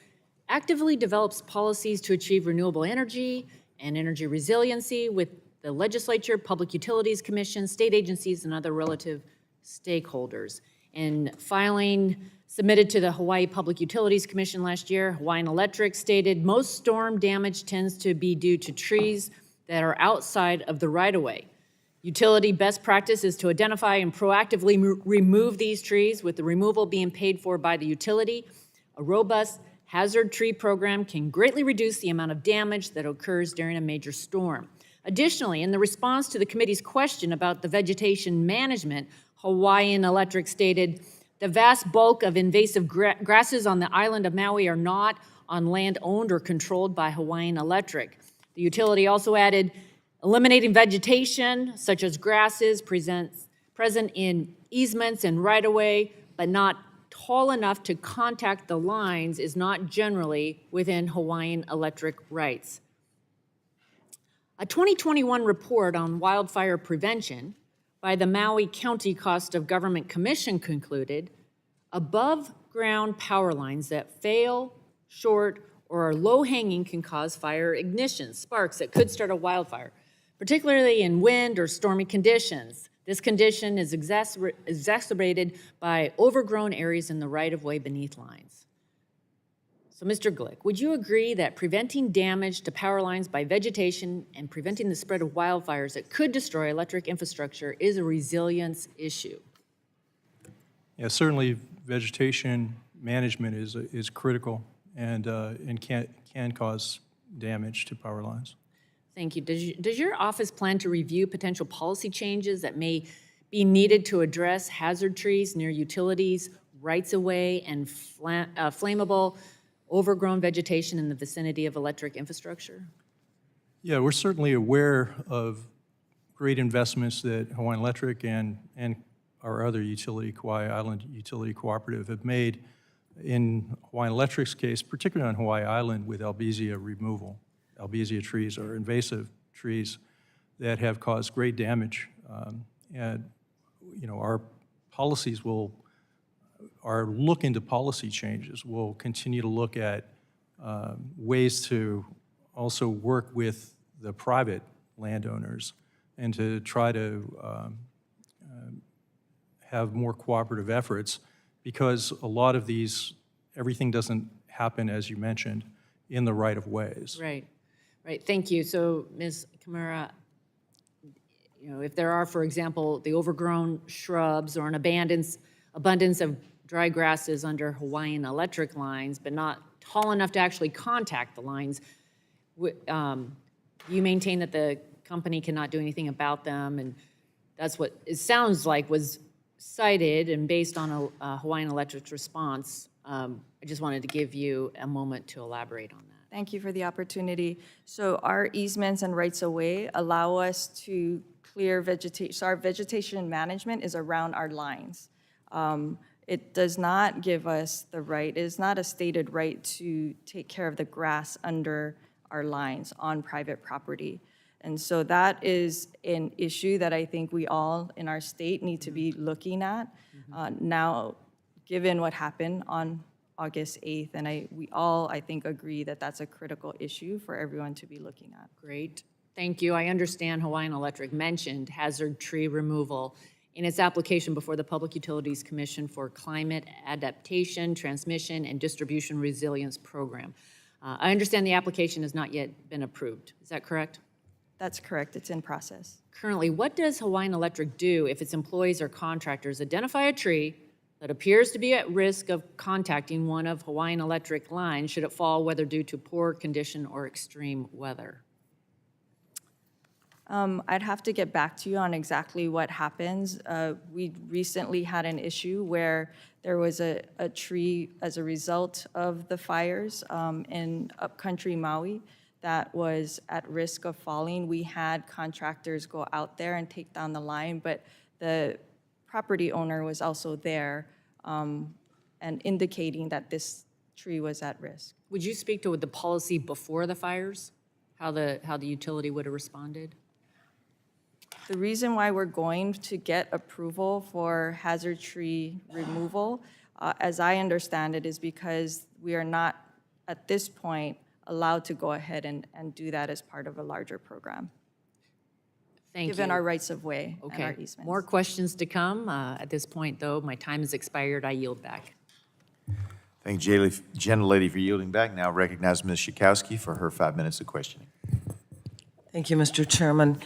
actively develops policies to achieve renewable energy and energy resiliency with the legislature, Public Utilities Commission, state agencies, and other relative stakeholders. In filing submitted to the Hawaii Public Utilities Commission last year, Hawaiian Electric stated most storm damage tends to be due to trees that are outside of the right-of-way. Utility best practice is to identify and proactively remove these trees, with the removal being paid for by the utility. A robust hazard tree program can greatly reduce the amount of damage that occurs during a major storm. Additionally, in the response to the committee's question about the vegetation management, Hawaiian Electric stated, the vast bulk of invasive grasses on the island of Maui are not on land owned or controlled by Hawaiian Electric. The utility also added, eliminating vegetation, such as grasses, present in easements and right-of-way, but not tall enough to contact the lines, is not generally within Hawaiian Electric rights. A 2021 report on wildfire prevention by the Maui County Cost of Government Commission concluded above-ground power lines that fail, short, or are low-hanging can cause fire ignition, sparks that could start a wildfire, particularly in wind or stormy conditions. This condition is exacerbated by overgrown areas in the right-of-way beneath lines. So, Mr. Glick, would you agree that preventing damage to power lines by vegetation and preventing the spread of wildfires that could destroy electric infrastructure is a resilience issue? Yeah, certainly vegetation management is critical and can cause damage to power lines. Thank you. Does your office plan to review potential policy changes that may be needed to address hazard trees near utilities, rights-of-way, and flammable, overgrown vegetation in the vicinity of electric infrastructure? Yeah, we're certainly aware of great investments that Hawaiian Electric and our other utility, Kauai Island Utility Cooperative, have made in Hawaiian Electric's case, particularly on Hawaii Island with albizia removal. Albizia trees are invasive trees that have caused great damage. And, you know, our policies are look into policy changes. We'll continue to look at ways to also work with the private landowners and to try to have more cooperative efforts, because a lot of these, everything doesn't happen, as you mentioned, in the right of ways. Right, right. Thank you. So, Ms. Kimura, if there are, for example, the overgrown shrubs or an abundance of dry grasses under Hawaiian Electric lines, but not tall enough to actually contact the lines, you maintain that the company cannot do anything about them, and that's what it sounds like was cited, and based on a Hawaiian Electric's response, I just wanted to give you a moment to elaborate on that. Thank you for the opportunity. So our easements and rights-of-way allow us to clear vegetation. So our vegetation management is around our lines. It does not give us the right, it is not a stated right to take care of the grass under our lines on private property. And so that is an issue that I think we all in our state need to be looking at. Now, given what happened on August 8th, and we all, I think, agree that that's a critical issue for everyone to be looking at. Great, thank you. I understand Hawaiian Electric mentioned hazard tree removal in its application before the Public Utilities Commission for Climate Adaptation, Transmission, and Distribution Resilience Program. I understand the application has not yet been approved. Is that correct? That's correct, it's in process. Currently, what does Hawaiian Electric do if its employees or contractors identify a tree that appears to be at risk of contacting one of Hawaiian Electric lines should it fall, whether due to poor condition or extreme weather? I'd have to get back to you on exactly what happens. We recently had an issue where there was a tree as a result of the fires in upcountry Maui that was at risk of falling. We had contractors go out there and take down the line, but the property owner was also there and indicating that this tree was at risk. Would you speak to the policy before the fires, how the utility would have responded? The reason why we're going to get approval for hazard tree removal, as I understand it, is because we are not, at this point, allowed to go ahead and do that as part of a larger program, Thank you. given our rights of way and our Okay, easements. more questions to come. At this point, though, my time has expired. I yield back. Thank you, gentlelady, for yielding back. Now recognize Ms. Schakowsky for her 5 minutes of questioning. Thank you, Mr. Chairman.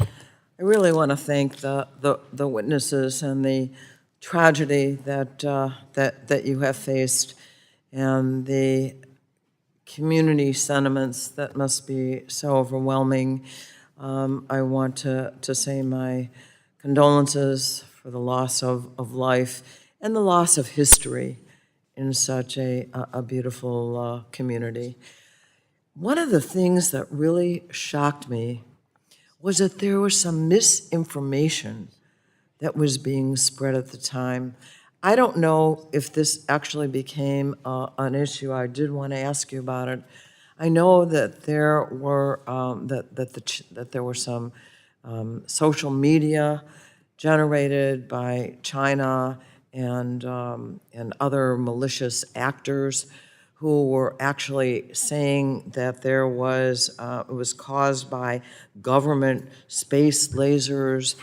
I really want to thank the witnesses and the tragedy that you have faced and the community sentiments that must be so overwhelming. I want to say my condolences for the loss of life and the loss of history in such a beautiful community. One of the things that really shocked me was that there was some misinformation that was being spread at the time. I don't know if this actually became an issue. I did want to ask you about it. I know that there were that there were some social media generated by China and other malicious actors who were actually saying that there was, it was caused by government space lasers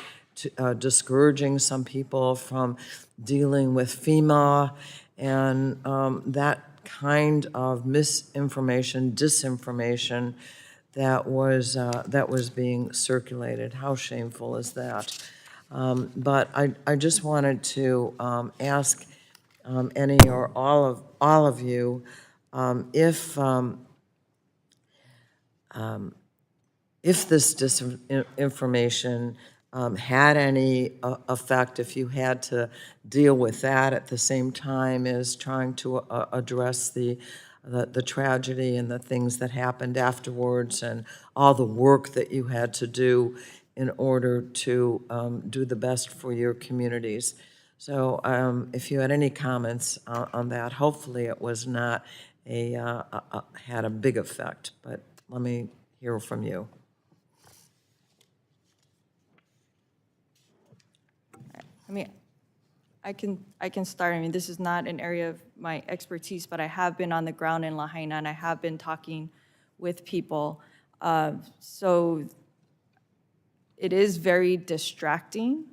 discouraging some people from dealing with FEMA, and that kind of misinformation, disinformation that was being circulated. How shameful is that? But I just wanted to ask any or all of you if this disinformation had any effect, if you had to deal with that at the same time as trying to address the tragedy and the things that happened afterwards and all the work that you had to do in order to do the best for your communities. So if you had any comments on that, hopefully it was not had a big effect, but let me hear from you. I mean, I can start. I mean, this is not an area of my expertise, but I have been on the ground in Lahaina, and I have been talking with people. So it is very distracting,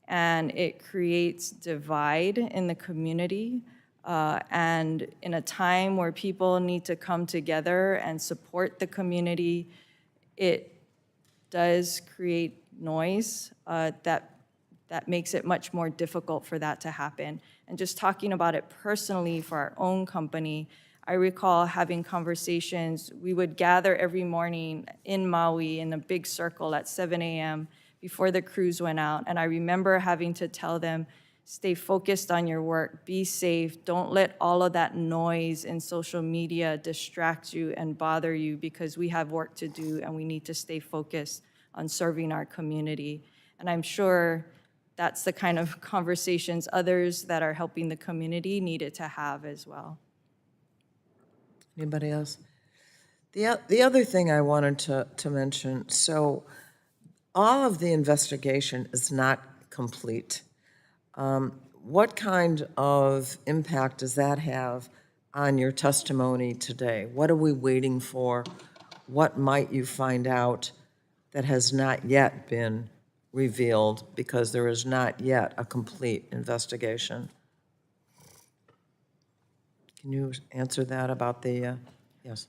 and it creates divide in the community. And in a time where people need to come together and support the community, it does create noise, that makes it much more difficult for that to happen. And just talking about it personally for our own company, I recall having conversations. We would gather every morning in Maui in a big circle at 7 a.m. before the crews went out. And I remember having to tell them, stay focused on your work, be safe, don't let all of that noise in social media distract you and bother you, because we have work to do and we need to stay focused on serving our community. And I'm sure that's the kind of conversations others that are helping the community needed to have as well. Anybody else? The other thing I wanted to mention, so all of the investigation is not complete. What kind of impact does that have on your testimony today? What are we waiting for? What might you find out that has not yet been revealed because there is not yet a complete investigation? Can you answer that about the, yes?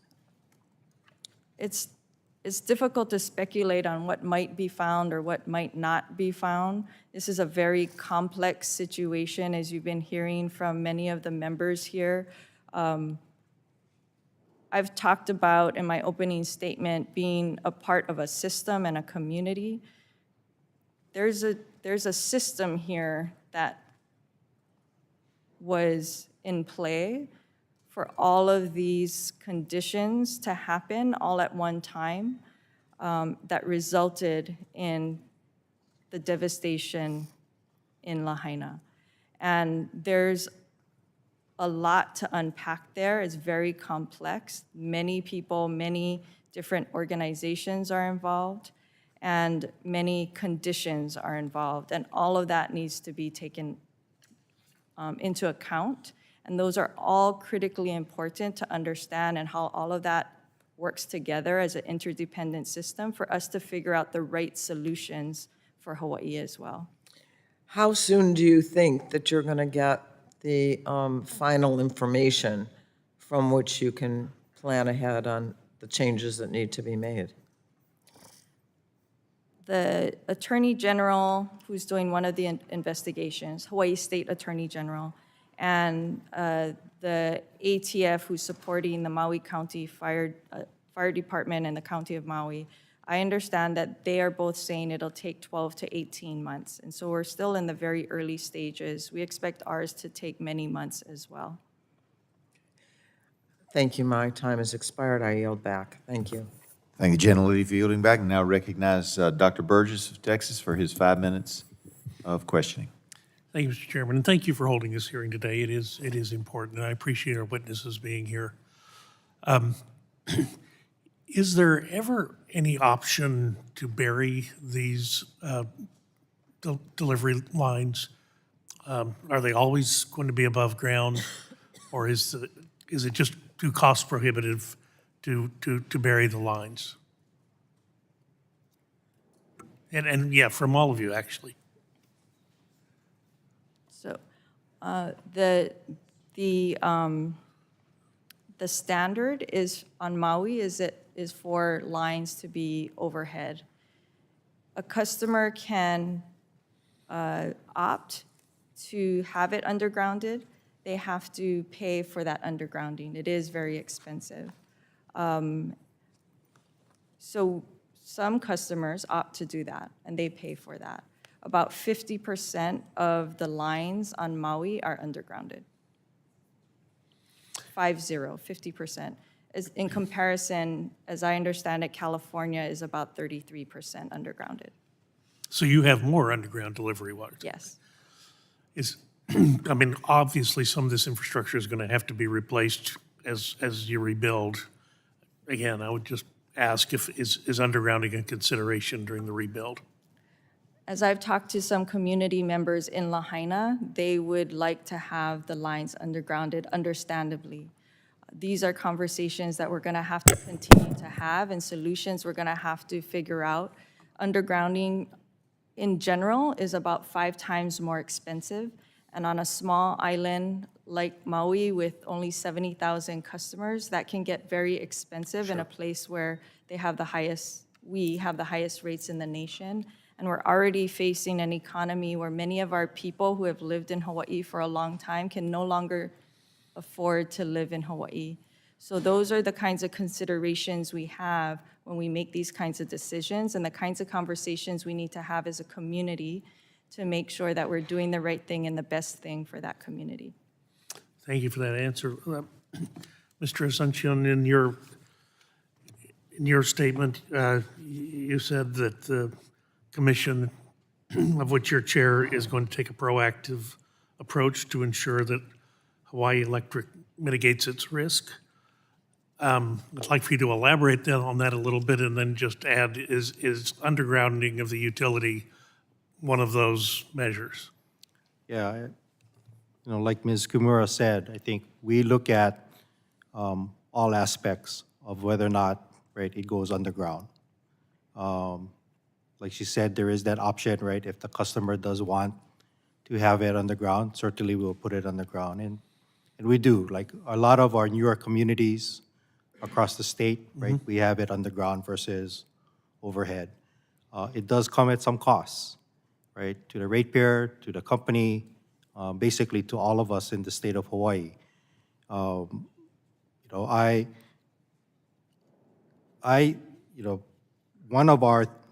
It's difficult to speculate on what might be found or what might not be found. This is a very complex situation, as you've been hearing from many of the members here. I've talked about in my opening statement being a part of a system and a community. There's a system here that was in play for all of these conditions to happen all at one time, that resulted in the devastation in Lahaina. And there's a lot to unpack there. It's very complex. Many people, many different organizations are involved, and many conditions are involved. And all of that needs to be taken into account. And those are all critically important to understand, and how all of that works together as an interdependent system for us to figure out the right solutions for Hawaii as well. How soon do you think that you're going to get the final information from which you can plan ahead on the changes that need to be made? The Attorney General, who's doing one of the investigations, Hawaii State Attorney General, and the ATF, who's supporting the Maui County Fire Department and the County of Maui, I understand that they are both saying it'll take 12 to 18 months. And so we're still in the very early stages. We expect ours to take many months as well. Thank you. My time has expired. I yield back. Thank you. Thank the gentlelady for yielding back. Now recognize Dr. Burgess of Texas for his 5 minutes of questioning. Thank you, Mr. Chairman, and thank you for holding this hearing today. It is important, and I appreciate our witnesses being here. Is there ever any option to bury these delivery lines? Are they always going to be above ground, or is it just too cost prohibitive to bury the lines? And yeah, from all of you, actually. So the standard is on Maui is for lines to be overhead. A customer can opt to have it undergrounded. They have to pay for that undergrounding. It is very expensive. So some customers opt to do that, and they pay for that. About 50% of the lines on Maui are undergrounded. 50%. As in comparison, as I understand it, California is about 33% undergrounded. So you have more underground delivery water? Yes. I mean, obviously, some of this infrastructure is going to have to be replaced as you rebuild. Again, I would just ask is undergrounding a consideration during the rebuild? As I've talked to some community members in Lahaina, they would like to have the lines undergrounded, understandably. These are conversations that we're going to have to continue to have, and solutions we're going to have to figure out. Undergrounding in general is about 5 times more expensive, and on a small island like Maui with only 70,000 customers, that can get very expensive in a place where we have the highest rates in the nation. And we're already facing an economy where many of our people who have lived in Hawaii for a long time can no longer afford to live in Hawaii. So those are the kinds of considerations we have when we make these kinds of decisions and the kinds of conversations we need to have as a community to make sure that we're doing the right thing and the best thing for that community. Thank you for that answer. Mr. Asuncion, in your statement, you said that the commission, of which your chair, is going to take a proactive approach to ensure that Hawaiian Electric mitigates its risk. I'd like for you to elaborate on that a little bit and then just add, is undergrounding of the utility one of those measures? Yeah, like Ms. Kimura said, I think we look at all aspects of whether or not, right, it goes underground. Like she said, there is that option, right? If the customer does want to have it underground, certainly we'll put it underground. And we do, like a lot of our newer communities across the state, right? We have it underground versus overhead. It does come at some costs, right? To the ratepayer, to the company, basically to all of us in the state of Hawaii.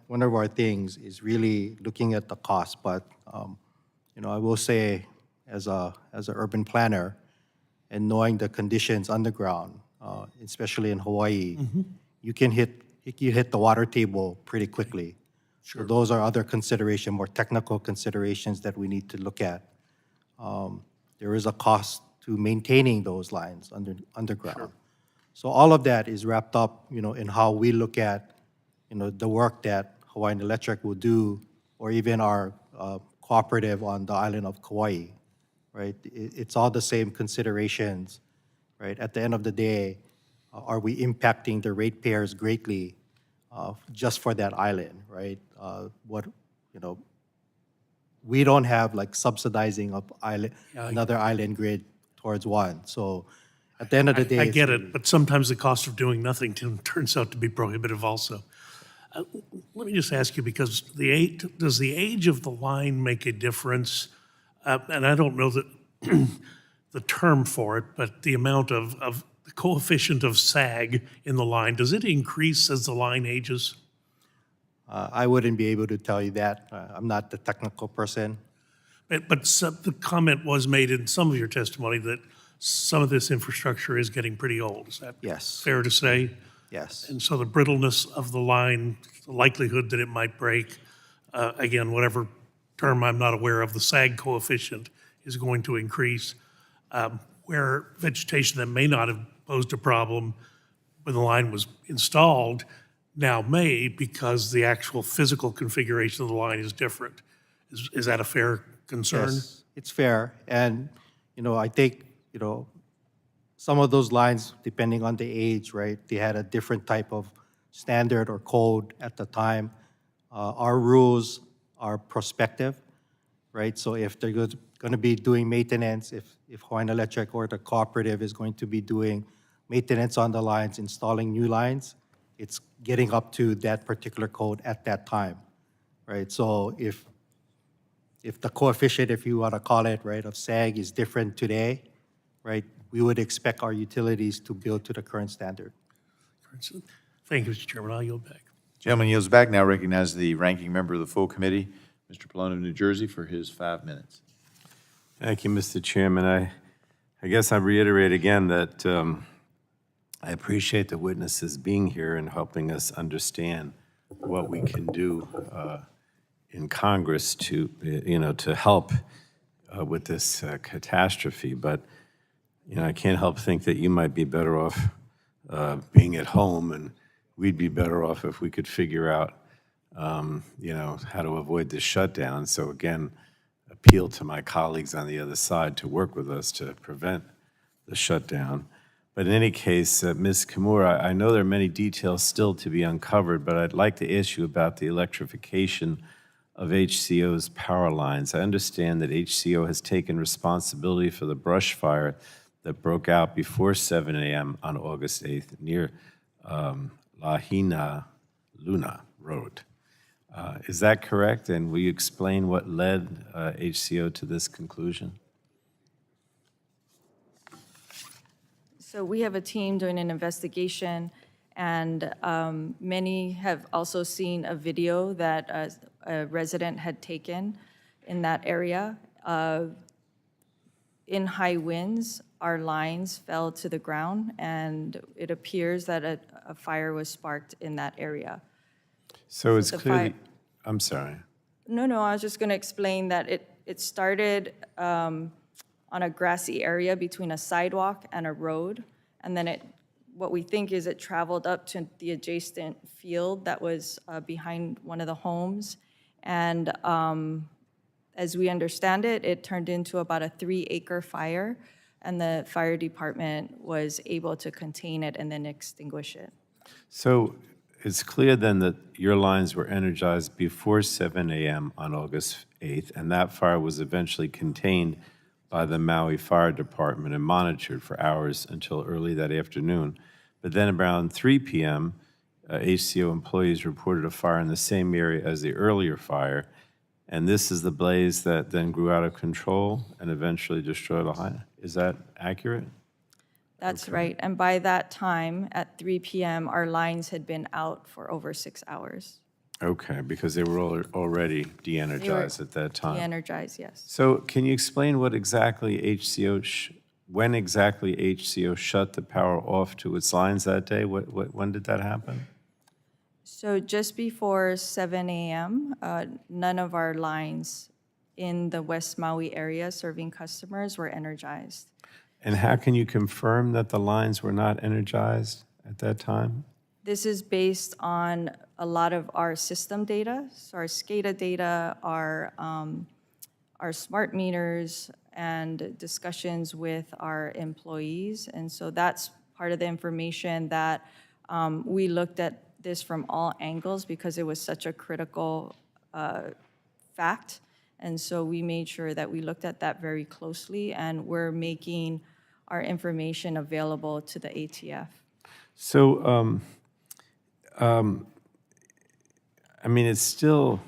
One of our things is really looking at the cost, but I will say, as an urban planner, and knowing the conditions underground, especially in Hawaii, you hit the water table pretty quickly. So those are other consideration, more technical considerations that we need to look at. There is a cost to maintaining those lines underground. So all of that is wrapped up, in how we look at, the work that Hawaiian Electric will do, or even our cooperative on the island of Kauai, right? It's all the same considerations, right? At the end of the day, are we impacting the ratepayers greatly just for that island, right? We don't have like subsidizing of another island grid towards one. So at the end of the day, I get it, but sometimes the cost of doing nothing turns out to be prohibitive also. Let me just ask you, because does the age of the line make a difference? And I don't know the term for it, but the amount of the coefficient of sag in the line, does it increase as the line ages? I wouldn't be able to tell you that. I'm not the technical person. But the comment was made in some of your testimony that some of this infrastructure is getting pretty old. Is that Yes. fair to say? Yes. And so the brittleness of the line, the likelihood that it might break, again, whatever term I'm not aware of, the sag coefficient is going to increase, where vegetation that may not have posed a problem when the line was installed now may, because the actual physical configuration of the line is different. Is that a fair concern? Yes, it's fair. And, I think, some of those lines, depending on the age, right, they had a different type of standard or code at the time. Our rules are prospective, right? So if they're going to be doing maintenance, if Hawaiian Electric or the cooperative is going to be doing maintenance on the lines, installing new lines, it's getting up to that particular code at that time, right? So if the coefficient, if you want to call it, right, of sag is different today, right, we would expect our utilities to build to the current standard. Thank you, Mr. Chairman. I'll yield back. Gentleman yields back. Now recognize the ranking member of the full committee, Mr. Pallone of New Jersey, for his 5 minutes. Thank you, Mr. Chairman. I guess I reiterate again that I appreciate the witnesses being here and helping us understand what we can do in Congress to help with this catastrophe. But, I can't help think that you might be better off being at home, and we'd be better off if we could figure out, how to avoid this shutdown. So again, appeal to my colleagues on the other side to work with us to prevent the shutdown. But in any case, Ms. Kimura, I know there are many details still to be uncovered, but I'd like to ask you about the electrification of HCO's power lines. I understand that HCO has taken responsibility for the brush fire that broke out before 7 a.m. on August 8th near Lahaina Luna Road. Is that correct? And will you explain what led HCO to this conclusion? So we have a team doing an investigation, and many have also seen a video that a resident had taken in that area. In high winds, our lines fell to the ground, and it appears that a fire was sparked in that area. So it's the clearly, fi- I'm sorry. No, I was just going to explain that it started on a grassy area between a sidewalk and a road, and then what we think is it traveled up to the adjacent field that was behind one of the homes, and as we understand it, it turned into about a 3-acre fire, and the fire department was able to contain it and then extinguish it. So it's clear then that your lines were energized before 7 a.m. on August 8th, and that fire was eventually contained by the Maui Fire Department and monitored for hours until early that afternoon. But then around 3 p.m., HCO employees reported a fire in the same area as the earlier fire, and this is the blaze that then grew out of control and eventually destroyed Lahaina. Is that accurate? That's right, and by that time, at 3 p.m., our lines had been out for over 6 hours. Okay, because they were already de-energized at that time. De-energized, yes. So can you explain what exactly when exactly HCO shut the power off to its lines that day? When did that happen? So just before 7 a.m., none of our lines in the West Maui area serving customers were energized. And how can you confirm that the lines were not energized at that time? This is based on a lot of our system data, so our SCADA data, our smart meters, and discussions with our employees. And so that's part of the information that we looked at this from all angles because it was such a critical fact. And so we made sure that we looked at that very closely, and we're making our information available to the ATF. So, I mean, it's still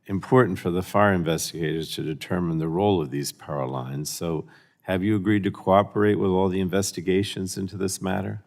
important for the fire investigators to determine the role of these power lines. So have you agreed to cooperate with all the investigations into this matter?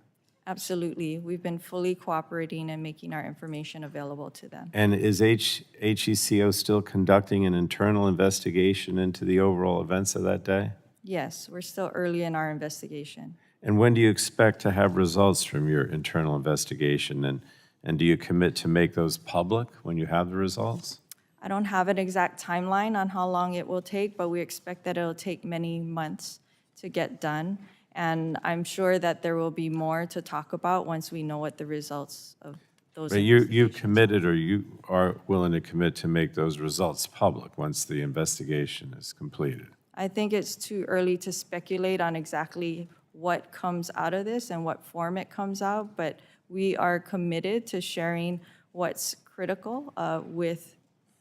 Absolutely. We've been fully cooperating and making our information available to them. And is HECO still conducting an internal investigation into the overall events of that day? Yes, we're still early in our investigation. And when do you expect to have results from your internal investigation? And do you commit to make those public when you have the results? I don't have an exact timeline on how long it will take, but we expect that it'll take many months to get done. And I'm sure that there will be more to talk about once we know what the results of those But you've committed, or you are willing to commit to make those results public once the investigation is completed? I think it's too early to speculate on exactly what comes out of this and what form it comes out, but we are committed to sharing what's critical with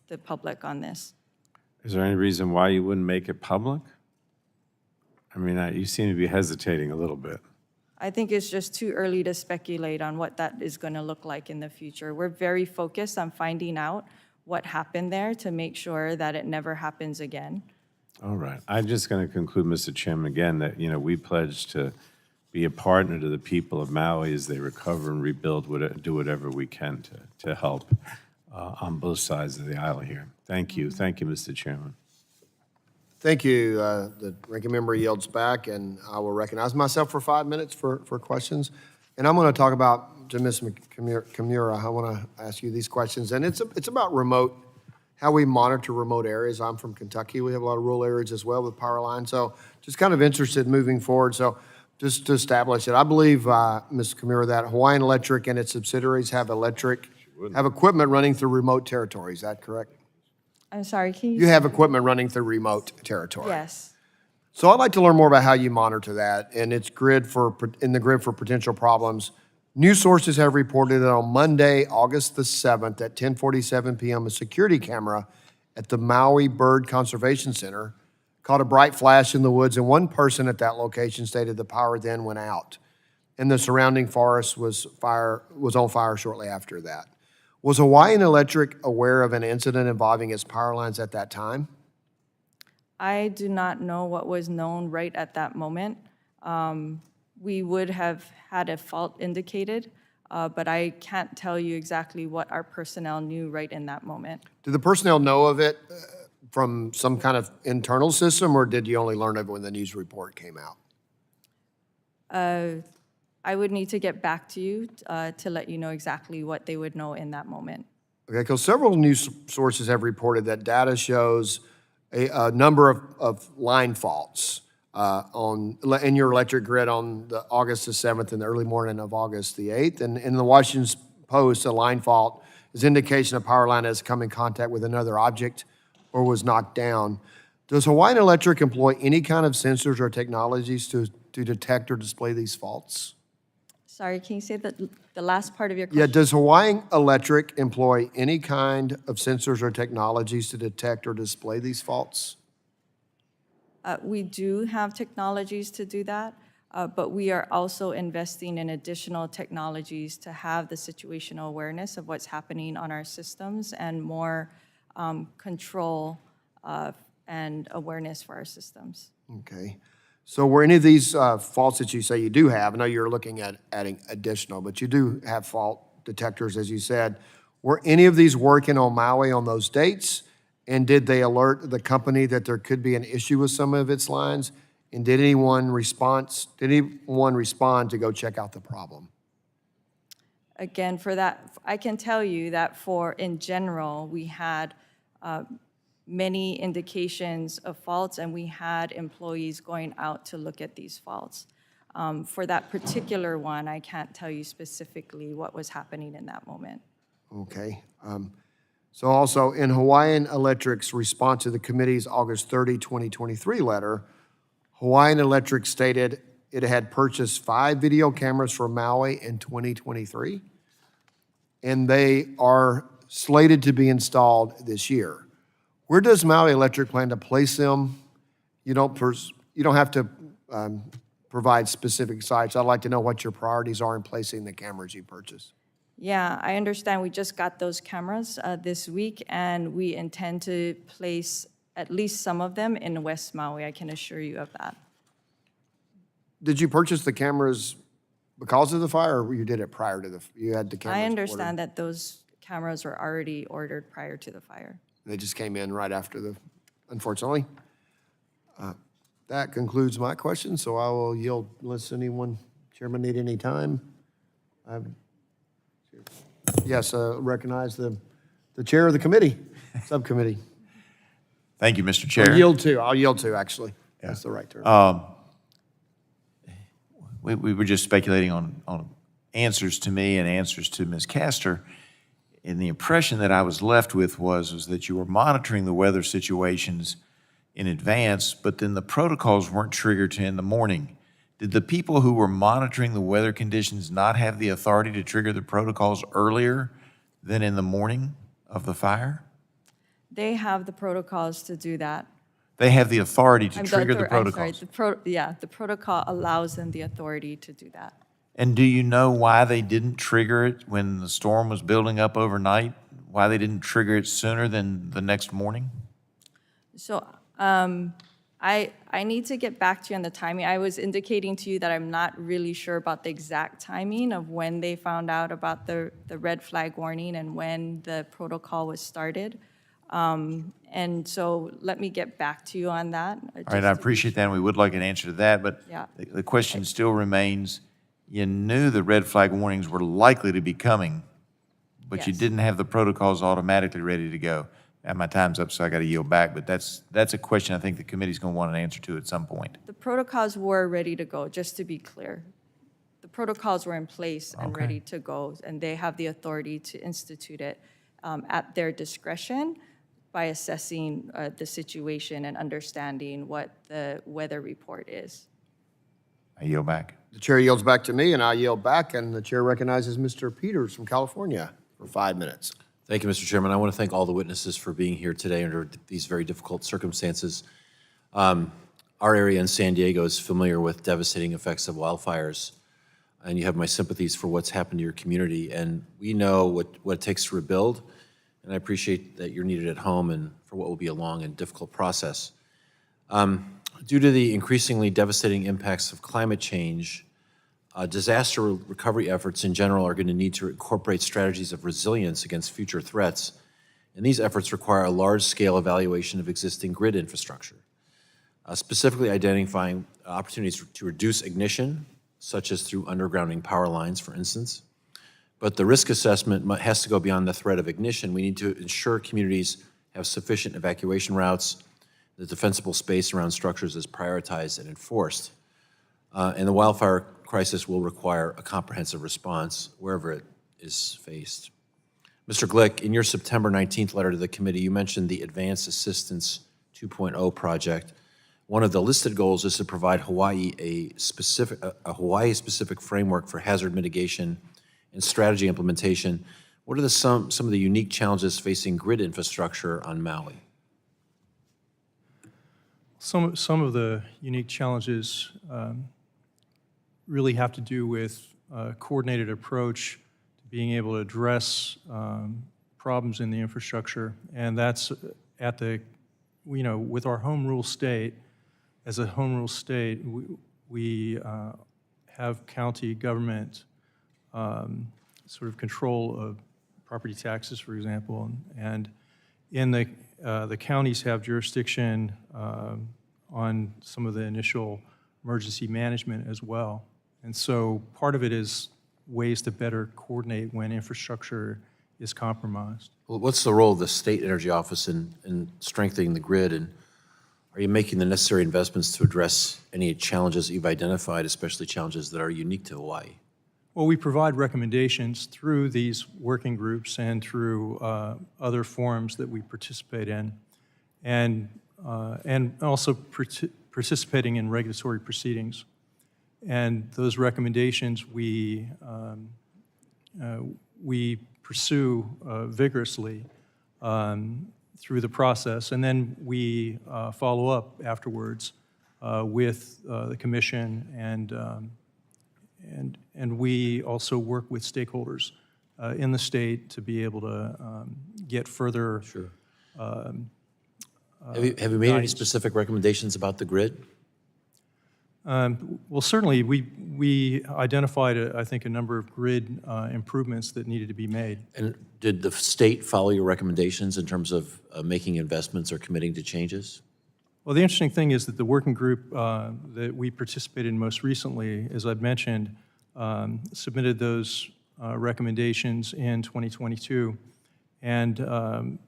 the public on this. Is there any reason why you wouldn't make it public? I mean, you seem to be hesitating a little bit. I think it's just too early to speculate on what that is going to look like in the future. We're very focused on finding out what happened there to make sure that it never happens again. All right. I'm just going to conclude, Mr. Chairman, again, that, we pledge to be a partner to the people of Maui as they recover and rebuild, do whatever we can to help on both sides of the aisle here. Thank you. Thank you, Mr. Chairman. Thank you. The ranking member yields back, and I will recognize myself for 5 minutes for questions. And I'm going to talk about, to Ms. Kimura, I want to ask you these questions. And it's about remote, how we monitor remote areas. I'm from Kentucky. We have a lot of rural areas as well with power lines. So just kind of interested moving forward. So just to establish it, I believe, Ms. Kimura, that Hawaiian Electric and its subsidiaries have equipment running through remote territory. Is that correct? I'm sorry, can you? You have equipment running through remote territory. Yes. So I'd like to learn more about how you monitor that and its in the grid for potential problems. News sources have reported that on Monday, August the 7th at 10:47 p.m., a security camera at the Maui Bird Conservation Center caught a bright flash in the woods, and one person at that location stated the power then went out, and the surrounding forest was on fire shortly after that. Was Hawaiian Electric aware of an incident involving its power lines at that time? I do not know what was known right at that moment. We would have had a fault indicated, but I can't tell you exactly what our personnel knew right in that moment. Did the personnel know of it from some kind of internal system, or did you only learn of it when the news report came out? I would need to get back to you to let you know exactly what they would know in that moment. Okay, because several news sources have reported that data shows a number of line faults in your electric grid on the August the 7th and the early morning of August the 8th. And in the Washington Post, a line fault is indication a power line has come in contact with another object or was knocked down. Does Hawaiian Electric employ any kind of sensors or technologies to detect or display these faults? Sorry, can you say the last part of your Yeah, question? does Hawaiian Electric employ any kind of sensors or technologies to detect or display these faults? We do have technologies to do that, but we are also investing in additional technologies to have the situational awareness of what's happening on our systems and more control and awareness for our systems. Okay. So were any of these faults that you say you do have, I know you're looking at adding additional, but you do have fault detectors, as you said. Were any of these working on Maui on those dates? And did they alert the company that there could be an issue with some of its lines? And did anyone respond to go check out the problem? Again, for that, I can tell you that in general, we had many indications of faults, and we had employees going out to look at these faults. For that particular one, I can't tell you specifically what was happening in that moment. Okay. So also, in Hawaiian Electric's response to the committee's August 30, 2023 letter, Hawaiian Electric stated it had purchased 5 video cameras for Maui in 2023, and they are slated to be installed this year. Where does Maui Electric plan to place them? You don't have to provide specific sites. I'd like to know what your priorities are in placing the cameras you purchased. Yeah, I understand. We just got those cameras this week, and we intend to place at least some of them in West Maui. I can assure you of that. Did you purchase the cameras because of the fire, or you did it prior to you had the cameras I ordered? understand that those cameras were already ordered prior to the fire. They just came in right after unfortunately. That concludes my question, so I will yield unless anyone, Chairman, need any time. Yes, recognize the chair of the committee, subcommittee. Thank you, Mr. Chair. I'll yield to, actually. That's the right term. We were just speculating on answers to me and answers to Ms. Castor, and the impression that I was left with was that you were monitoring the weather situations in advance, but then the protocols weren't triggered till in the morning. Did the people who were monitoring the weather conditions not have the authority to trigger the protocols earlier than in the morning of the fire? They have the protocols to do that. They have the authority to trigger the I'm protocols. sorry, the protocol allows them the authority to do that. And do you know why they didn't trigger it when the storm was building up overnight? Why they didn't trigger it sooner than the next morning? So I need to get back to you on the timing. I was indicating to you that I'm not really sure about the exact timing of when they found out about the red flag warning and when the protocol was started. And so let me get back to you on that. All right, I appreciate that, and we would like an answer to that, but Yeah. the question still remains, you knew the red flag warnings were likely to be coming, but you Yes. didn't have the protocols automatically ready to go. And my time's up, so I got to yield back, but that's a question I think the committee's going to want an answer to at some point. The protocols were ready to go, just to be clear. The protocols were in place and Okay. ready to go, and they have the authority to institute it at their discretion by assessing the situation and understanding what the weather report is. I yield back. The chair yields back to me, and I yield back, and the chair recognizes Mr. Peters from California for 5 minutes. Thank you, Mr. Chairman. I want to thank all the witnesses for being here today under these very difficult circumstances. Our area in San Diego is familiar with devastating effects of wildfires, and you have my sympathies for what's happened to your community. And we know what it takes to rebuild, and I appreciate that you're needed at home and for what will be a long and difficult process. Due to the increasingly devastating impacts of climate change, disaster recovery efforts in general are going to need to incorporate strategies of resilience against future threats, and these efforts require a large-scale evaluation of existing grid infrastructure, specifically identifying opportunities to reduce ignition, such as through undergrounding power lines, for instance. But the risk assessment has to go beyond the threat of ignition. We need to ensure communities have sufficient evacuation routes, the defensible space around structures is prioritized and enforced. And the wildfire crisis will require a comprehensive response wherever it is faced. Mr. Glick, in your September 19th letter to the committee, you mentioned the Advanced Assistance 2.0 project. One of the listed goals is to provide Hawaii a Hawaii-specific framework for hazard mitigation and strategy implementation. What are some of the unique challenges facing grid infrastructure on Maui? Some of the unique challenges really have to do with a coordinated approach to being able to address problems in the infrastructure, and that's at the, with our home rule state. As a home rule state, we have county government sort of control of property taxes, for example, and in the counties have jurisdiction on some of the initial emergency management as well. And so part of it is ways to better coordinate when infrastructure is compromised. Well, what's the role of the State Energy Office in strengthening the grid, and are you making the necessary investments to address any challenges you've identified, especially challenges that are unique to Hawaii? Well, we provide recommendations through these working groups and through other forums that we participate in, and also participating in regulatory proceedings. And those recommendations we pursue vigorously through the process, and then we follow up afterwards with the commission, and we also work with stakeholders in the state to be able to get further. Sure. Have you made any guidance. specific recommendations about the grid? Well, certainly, we identified, I think, a number of grid improvements that needed to be made. And did the state follow your recommendations in terms of making investments or committing to changes? Well, the interesting thing is that the working group that we participated in most recently, as I've mentioned, submitted those recommendations in 2022, and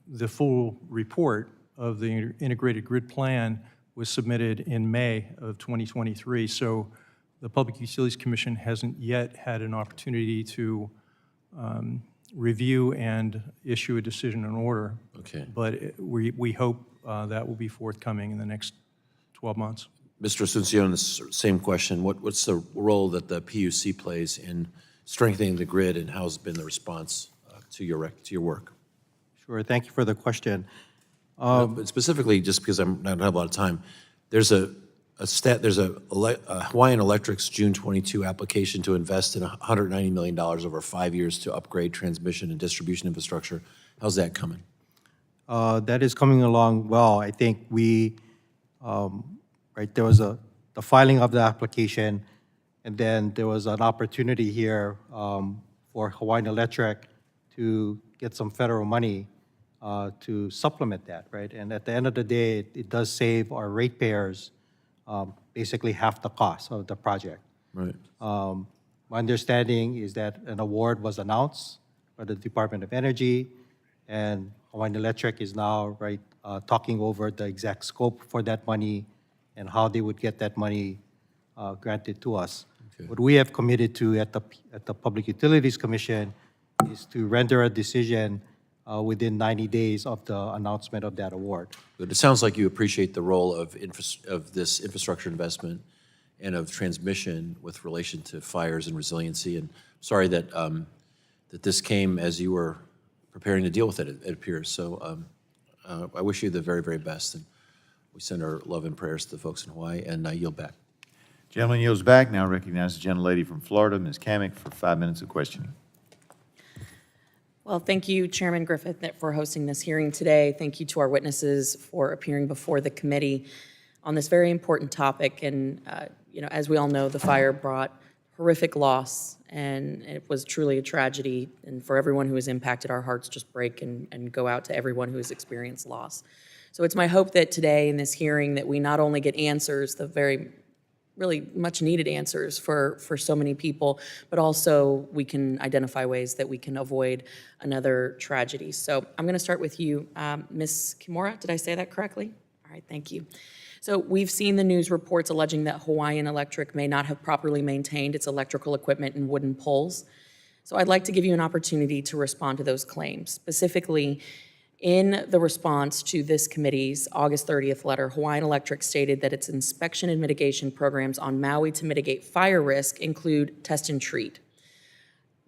the full report of the integrated grid plan was submitted in May of 2023. So the Public Utilities Commission hasn't yet had an opportunity to review and issue a decision in order. Okay. But we hope that will be forthcoming in the next 12 months. Mr. Asuncion, the same question. What's the role that the PUC plays in strengthening the grid, and how has been the response to your work? Sure, thank you for the question. But specifically, just because I don't have a lot of time, there's a Hawaiian Electric's June 22 application to invest in $190 million over 5 years to upgrade transmission and distribution infrastructure. How's that coming? That is coming along well. I think there was the filing of the application, and then there was an opportunity here for Hawaiian Electric to get some federal money to supplement that, right? And at the end of the day, it does save our ratepayers basically half the cost of the project. Right. My understanding is that an award was announced by the Department of Energy, and Hawaiian Electric is now talking over the exact scope for that money and how they would get that money granted to us. Okay. What we have committed to at the Public Utilities Commission is to render a decision within 90 days of the announcement of that award. But it sounds like you appreciate the role of this infrastructure investment and of transmission with relation to fires and resiliency. And sorry that that this came as you were preparing to deal with it, it appears. So I wish you the very, very best. And we send our love and prayers to the folks in Hawaii, and I yield back. Gentleman yields back. Now recognize the gentlelady from Florida, Ms. Kamick, for 5 minutes of questioning. Well, thank you, Chairman Griffith, for hosting this hearing today. Thank you to our witnesses for appearing before the committee on this very important topic. And, as we all know, the fire brought horrific loss, and it was truly a tragedy. And for everyone who was impacted, our hearts just break and go out to everyone who has experienced loss. So it's my hope that today in this hearing that we not only get answers, the very really much needed answers for so many people, but also we can identify ways that we can avoid another tragedy. So I'm going to start with you, Ms. Kimura. Did I say that correctly? All right, thank you. So we've seen the news reports alleging that Hawaiian Electric may not have properly maintained its electrical equipment and wooden poles. So I'd like to give you an opportunity to respond to those claims. Specifically, in the response to this committee's August 30th letter, Hawaiian Electric stated that its inspection and mitigation programs on Maui to mitigate fire risk include test and treat.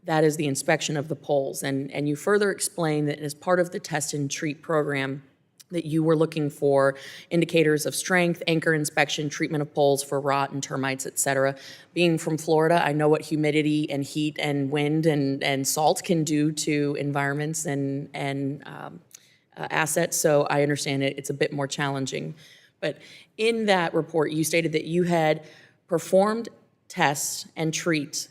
That is the inspection of the poles. And you further explained that as part of the test and treat program, that you were looking for indicators of strength, anchor inspection, treatment of poles for rot and termites, et cetera. Being from Florida, I know what humidity and heat and wind and salt can do to environments and assets, so I understand it's a bit more challenging. But in that report, you stated that you had performed tests and treat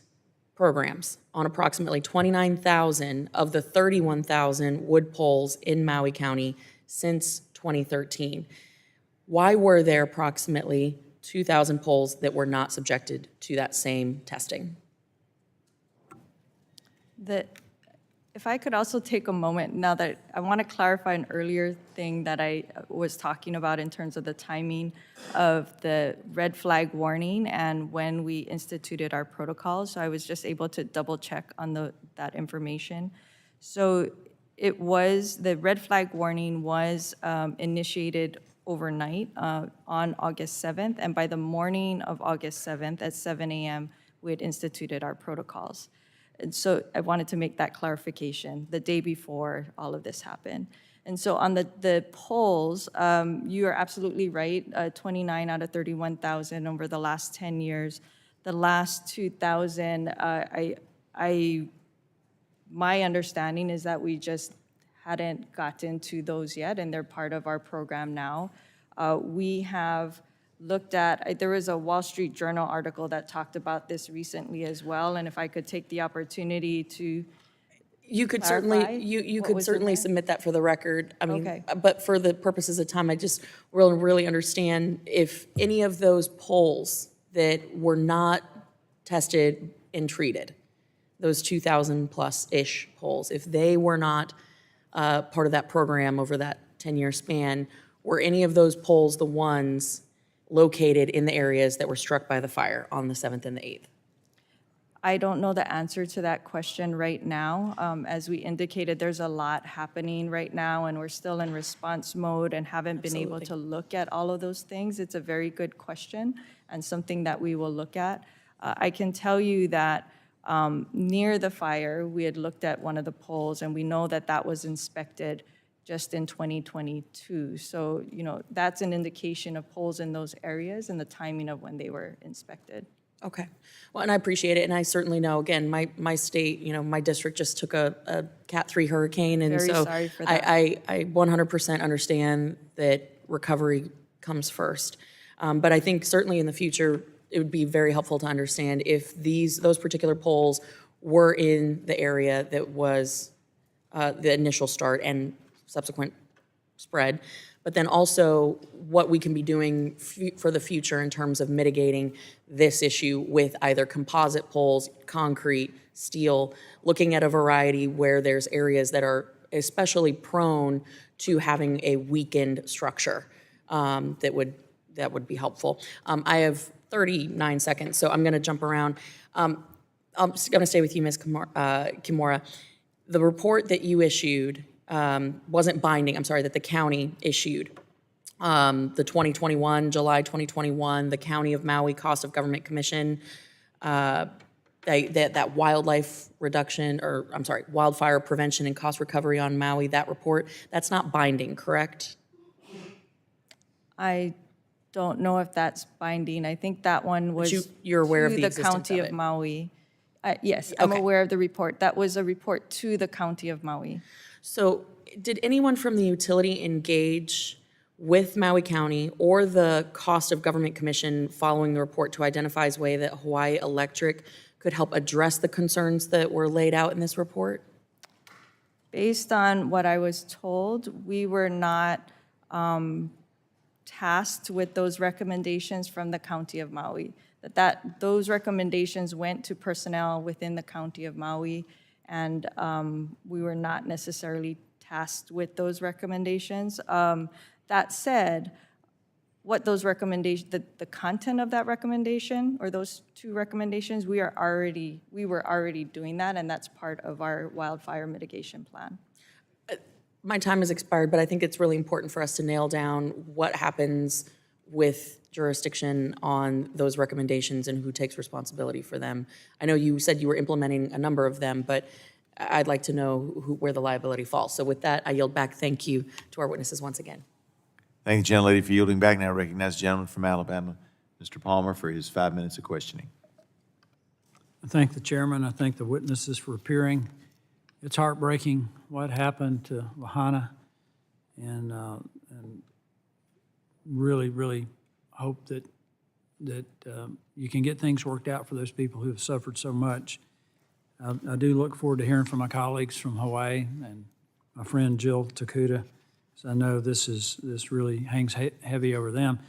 programs on approximately 29,000 of the 31,000 wood poles in Maui County since 2013. Why were there approximately 2,000 poles that were not subjected to that same testing? If I could also take a moment now that I want to clarify an earlier thing that I was talking about in terms of the timing of the red flag warning and when we instituted our protocols. So I was just able to double check on that information. So it was, the red flag warning was initiated overnight on August 7th, and by the morning of August 7th at 7 a.m., we had instituted our protocols. And so I wanted to make that clarification the day before all of this happened. And so on the polls, you are absolutely right, 29 out of 31,000 over the last 10 years. The last 2,000, my understanding is that we just hadn't gotten to those yet, and they're part of our program now. We have looked at, there was a Wall Street Journal article that talked about this recently as well, and if I could take the opportunity to You could clarify certainly, you what could was in certainly there? submit that for the record. I mean, Okay. but for the purposes of time, I just really understand if any of those polls that were not tested and treated, those 2,000 plus-ish polls, if they were not part of that program over that 10-year span, were any of those polls the ones located in the areas that were struck by the fire on the 7th and the 8th? I don't know the answer to that question right now. As we indicated, there's a lot happening right now, and we're still in response mode and haven't been able to look at all of those things. It's a very good question and something that we will look at. I can tell you that near the fire, we had looked at one of the poles, and we know that that was inspected just in 2022. So, that's an indication of poles in those areas and the timing of when they were inspected. Okay. Well, and I appreciate it, and I certainly know, again, my state, my district just took a Cat 3 hurricane, and Very so sorry for that. I 100% understand that recovery comes first. But I think certainly in the future, it would be very helpful to understand if those particular poles were in the area that was the initial start and subsequent spread, but then also what we can be doing for the future in terms of mitigating this issue with either composite poles, concrete, steel, looking at a variety where there's areas that are especially prone to having a weakened structure that would be helpful. I have 39 seconds, so I'm going to jump around. I'm going to stay with you, Ms. Kimura. The report that you issued wasn't binding, that the county issued. The 2021, July 2021, the County of Maui Cost of Government Commission, that wildlife reduction, wildfire prevention and cost recovery on Maui, that report, that's not binding, correct? I don't know if that's binding. I think that one was you're aware of to the existence County of of it? Maui. Yes, I'm Okay. aware of the report. That was a report to the County of Maui. So did anyone from the utility engage with Maui County or the Cost of Government Commission following the report to identify a way that Hawaii Electric could help address the concerns that were laid out in this report? Based on what I was told, we were not tasked with those recommendations from the County of Maui. Those recommendations went to personnel within the County of Maui, and we were not necessarily tasked with those recommendations. That said, what those recommendations, the content of that recommendation, or those two recommendations, we were already doing that, and that's part of our wildfire mitigation plan. My time has expired, but I think it's really important for us to nail down what happens with jurisdiction on those recommendations and who takes responsibility for them. I know you said you were implementing a number of them, but I'd like to know where the liability falls. So with that, I yield back. Thank you to our witnesses once again. Thank the gentlelady for yielding back. Now I recognize the gentleman from Alabama, Mr. Palmer, for his 5 minutes of questioning. I thank the chairman. I thank the witnesses for appearing. It's heartbreaking what happened to Lahaina, and really, really hope that you can get things worked out for those people who have suffered so much. I do look forward to hearing from my colleagues from Hawaii and my friend Jill Tokuda. So I know this really hangs heavy over them.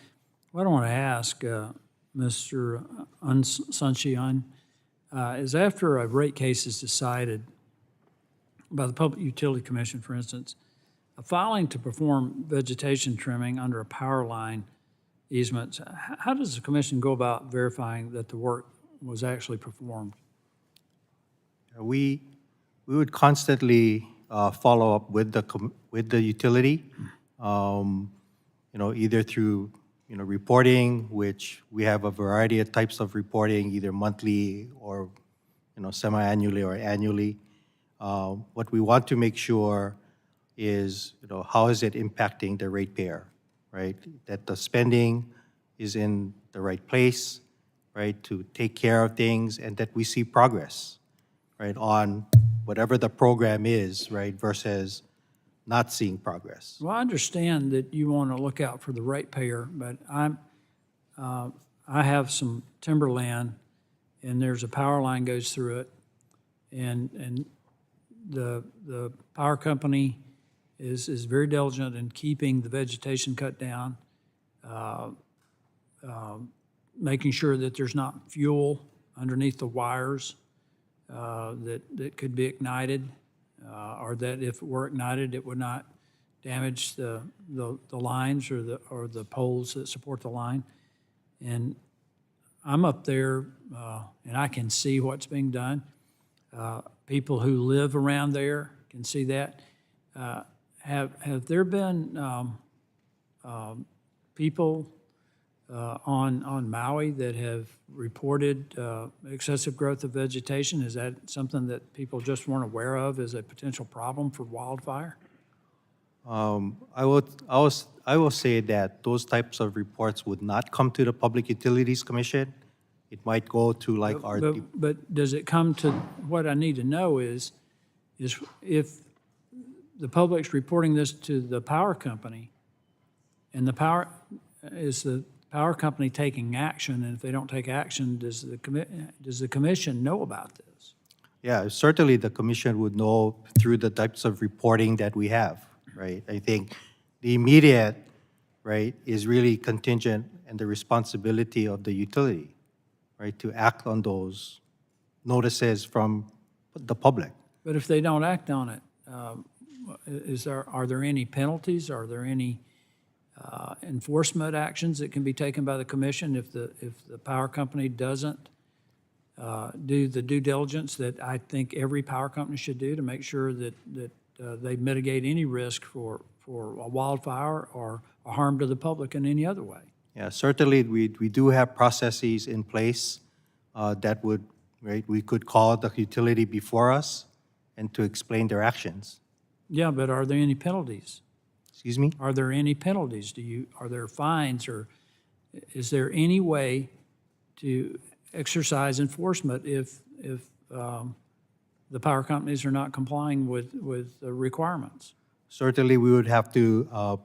What I want to ask Mr. Asuncion is, after a rate case is decided by the Public Utility Commission, for instance, a filing to perform vegetation trimming under a power line easement, how does the commission go about verifying that the work was actually performed? We would constantly follow up with the utility, either through reporting, which we have a variety of types of reporting, either monthly or semi-annually or annually. What we want to make sure is how is it impacting the ratepayer, right? That the spending is in the right place, right, to take care of things, and that we see progress, right, on whatever the program is, right, versus not seeing progress. Well, I understand that you want to look out for the ratepayer, but I have some timberland, and there's a power line goes through it, and the power company is very diligent in keeping the vegetation cut down, making sure that there's not fuel underneath the wires that could be ignited, or that if it were ignited, it would not damage the lines or the poles that support the line. And I'm up there, and I can see what's being done. People who live around there can see that. Have there been people on Maui that have reported excessive growth of vegetation? Is that something that people just weren't aware of as a potential problem for wildfire? I will say that those types of reports would not come to the Public Utilities Commission. It might go to like our. But does it come to, what I need to know is if the public's reporting this to the power company, and the power company taking action, and if they don't take action, does the commission know about this? Yeah, certainly the commission would know through the types of reporting that we have, right? I think the immediate, right, is really contingent and the responsibility of the utility, right, to act on those notices from the public. But if they don't act on it, are there any penalties? Are there any enforcement actions that can be taken by the commission if the power company doesn't do the due diligence that I think every power company should do to make sure that they mitigate any risk for a wildfire or a harm to the public in any other way? Yeah, certainly we do have processes in place that would, right, we could call the utility before us and to explain their actions. Yeah, but are there any penalties? Excuse me? Are there any penalties? Are there fines or is there any way to exercise enforcement if the power companies are not complying with the requirements? Certainly, we would have to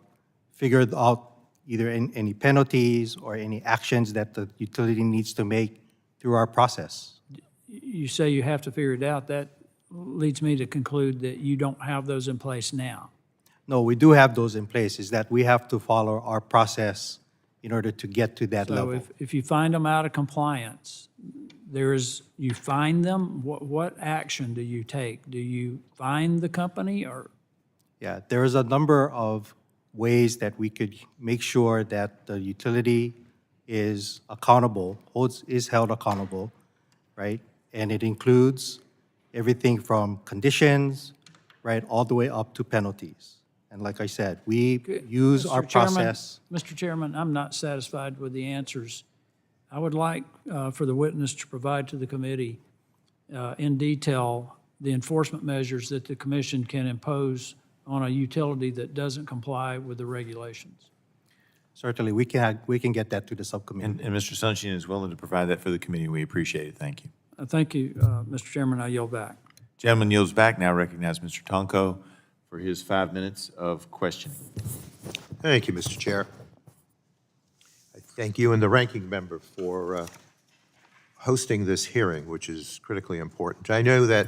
figure out either any penalties or any actions that the utility needs to make through our process. You say you have to figure it out. That leads me to conclude that you don't have those in place now. No, we do have those in place, is that we have to follow our process in order to get to that So level. if you find them out of compliance, you fine them, what action do you take? Do you fine the company or? Yeah, there is a number of ways that we could make sure that the utility is accountable, is held accountable, right? And it includes everything from conditions, right, all the way up to penalties. And like I said, we use our Mr. Chairman- process. Mr. Chairman, I'm not satisfied with the answers. I would like for the witness to provide to the committee in detail the enforcement measures that the commission can impose on a utility that doesn't comply with the regulations. Certainly, we can get that to the subcommittee. And Mr. Asuncion is willing to provide that for the committee. We appreciate it. Thank you. Thank you, Mr. Chairman. I yield back. Gentleman yields back. Now recognize Mr. Tonko for his 5 minutes of questioning. Thank you, Mr. Chair. I thank you and the ranking member for hosting this hearing, which is critically important. I know that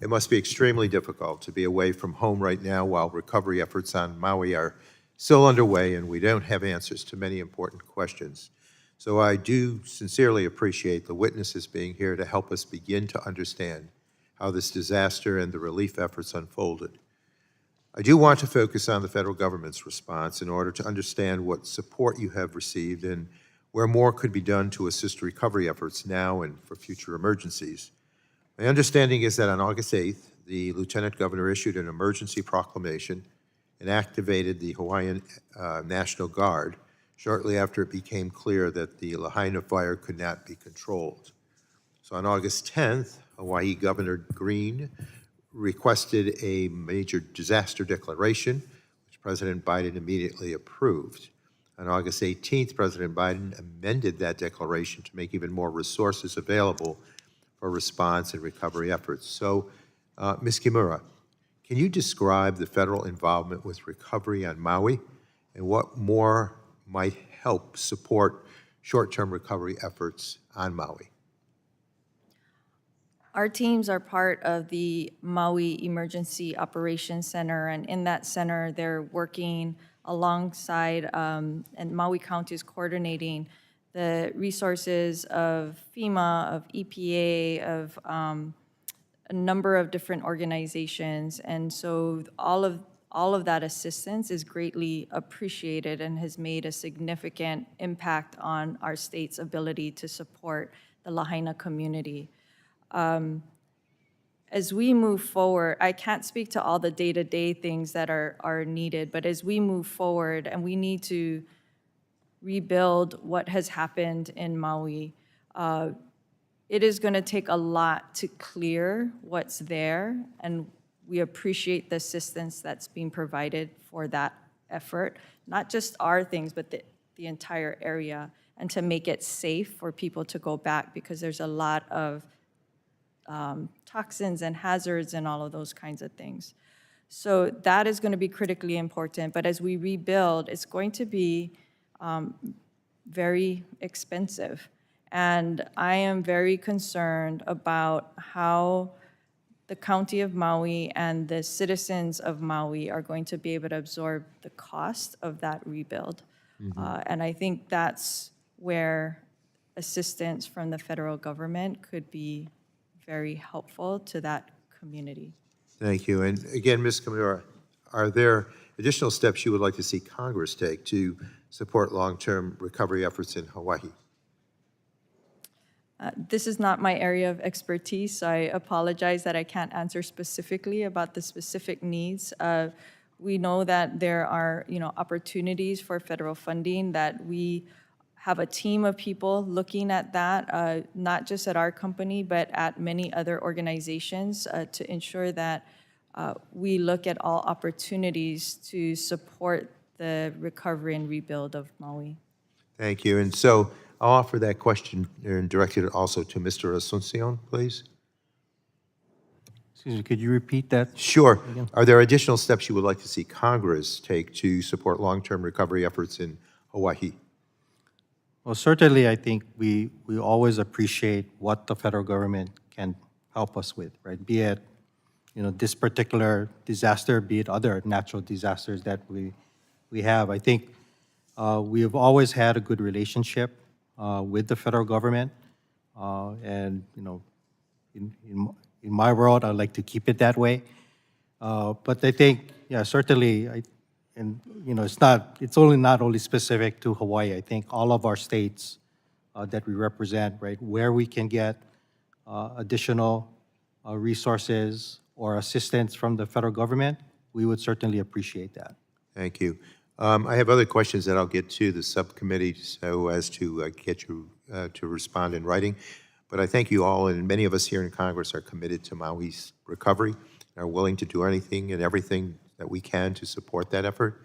it must be extremely difficult to be away from home right now while recovery efforts on Maui are still underway and we don't have answers to many important questions. So I do sincerely appreciate the witnesses being here to help us begin to understand how this disaster and the relief efforts unfolded. I do want to focus on the federal government's response in order to understand what support you have received and where more could be done to assist recovery efforts now and for future emergencies. My understanding is that on August 8th, the Lieutenant Governor issued an emergency proclamation and activated the Hawaiian National Guard shortly after it became clear that the Lahaina fire could not be controlled. So on August 10th, Hawaii Governor Green requested a major disaster declaration, which President Biden immediately approved. On August 18th, President Biden amended that declaration to make even more resources available for response and recovery efforts. So, Ms. Kimura, can you describe the federal involvement with recovery on Maui and what more might help support short-term recovery efforts on Maui? Our teams are part of the Maui Emergency Operations Center, and in that center, they're working alongside, and Maui County is coordinating the resources of FEMA, of EPA, of a number of different organizations. And so all of that assistance is greatly appreciated and has made a significant impact on our state's ability to support the Lahaina community. As we move forward, I can't speak to all the day-to-day things that are needed, but as we move forward and we need to rebuild what has happened in Maui, it is going to take a lot to clear what's there, and we appreciate the assistance that's being provided for that effort, not just our things, but the entire area, and to make it safe for people to go back, because there's a lot of toxins and hazards and all of those kinds of things. So that is going to be critically important, but as we rebuild, it's going to be very expensive. And I am very concerned about how the County of Maui and the citizens of Maui are going to be able to absorb the cost of that rebuild. And I think that's where assistance from the federal government could be very helpful to that community. Thank you. And again, Ms. Kimura, are there additional steps you would like to see Congress take to support long-term recovery efforts in Hawaii? This is not my area of expertise, so I apologize that I can't answer specifically about the specific needs. We know that there are, opportunities for federal funding, that we have a team of people looking at that, not just at our company, but at many other organizations to ensure that we look at all opportunities to support the recovery and rebuild of Maui. Thank you. And so I'll offer that question and direct it also to Mr. Asuncion, please. Excuse me, could you repeat that? Sure. Are there additional steps you would like to see Congress take to support long-term recovery efforts in Hawaii? Well, certainly, I think we always appreciate what the federal government can help us with, right? Be it, this particular disaster, be it other natural disasters that we have. I think we have always had a good relationship with the federal government, and in my world, I'd like to keep it that way. But I think, yeah, certainly, it's not only specific to Hawaii. I think all of our states that we represent, right, where we can get additional resources or assistance from the federal government, we would certainly appreciate that. Thank you. I have other questions that I'll get to the subcommittee so as to get you to respond in writing. But I thank you all, and many of us here in Congress are committed to Maui's recovery, are willing to do anything and everything that we can to support that effort.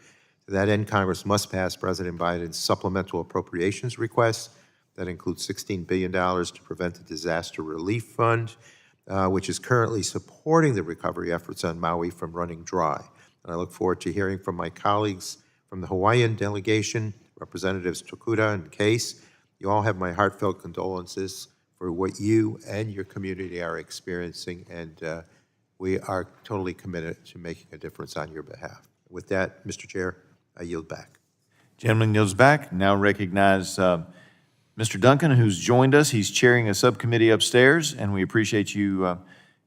To that end, Congress must pass President Biden's supplemental appropriations request that includes $16 billion to prevent the disaster relief fund, which is currently supporting the recovery efforts on Maui from running dry. And I look forward to hearing from my colleagues from the Hawaiian delegation, Representatives Tokuda and Case. You all have my heartfelt condolences for what you and your community are experiencing, and we are totally committed to making a difference on your behalf. With that, Mr. Chair, I yield back. Gentleman yields back. Now recognize Mr. Duncan, who's joined us. He's chairing a subcommittee upstairs, and we appreciate you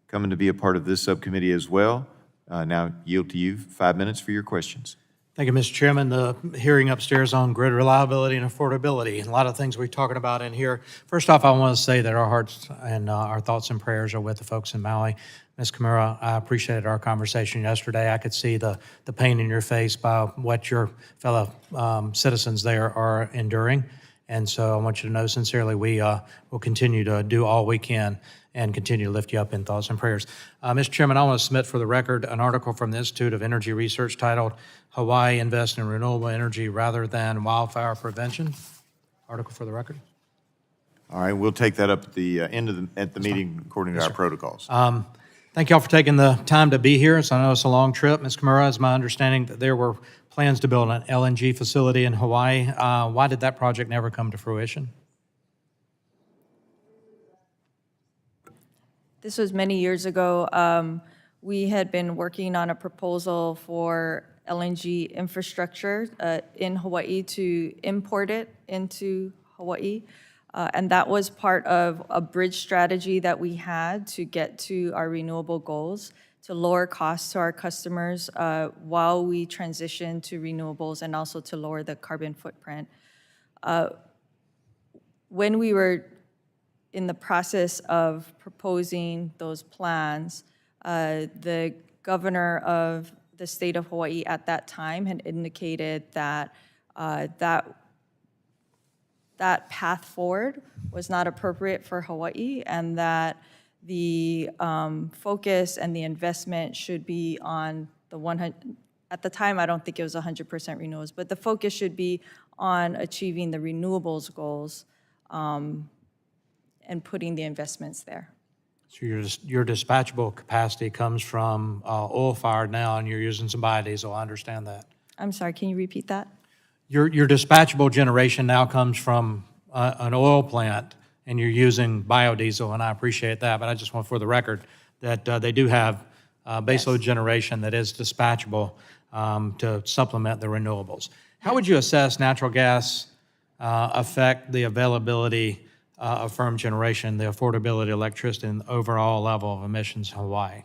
coming to be a part of this subcommittee as well. Now yield to you 5 minutes for your questions. Thank you, Mr. Chairman. The hearing upstairs on grid reliability and affordability, and a lot of things we're talking about in here. First off, I want to say that our hearts and our thoughts and prayers are with the folks in Maui. Ms. Kimura, I appreciated our conversation yesterday. I could see the pain in your face by what your fellow citizens there are enduring. And so I want you to know sincerely we will continue to do all we can and continue to lift you up in thoughts and prayers. Mr. Chairman, I want to submit for the record an article from the Institute of Energy Research titled Hawaii Invest in Renewable Energy Rather Than Wildfire Prevention. Article for the record. All right, we'll take that up at the end of the meeting according to our protocols. Thank you all for taking the time to be here. So I know it's a long trip. Ms. Kimura, it's my understanding that there were plans to build an LNG facility in Hawaii. Why did that project never come to fruition? This was many years ago. We had been working on a proposal for LNG infrastructure in Hawaii to import it into Hawaii. And that was part of a bridge strategy that we had to get to our renewable goals, to lower costs to our customers while we transition to renewables and also to lower the carbon footprint. When we were in the process of proposing those plans, the governor of the state of Hawaii at that time had indicated that that path forward was not appropriate for Hawaii, and that the focus and the investment should be on the 100, at the time, I don't think it was 100% renewables, but the focus should be on achieving the renewables goals and putting the investments there. So your dispatchable capacity comes from oil-fired now, and you're using some biodiesel. I understand that. I'm sorry, can you repeat that? Your dispatchable generation now comes from an oil plant, and you're using biodiesel, and I appreciate that. But I just want for the record that they do have baseload generation that is dispatchable to supplement the renewables. How would you assess natural gas affect the availability of firm generation, the affordability of electricity, and the overall level of emissions in Hawaii?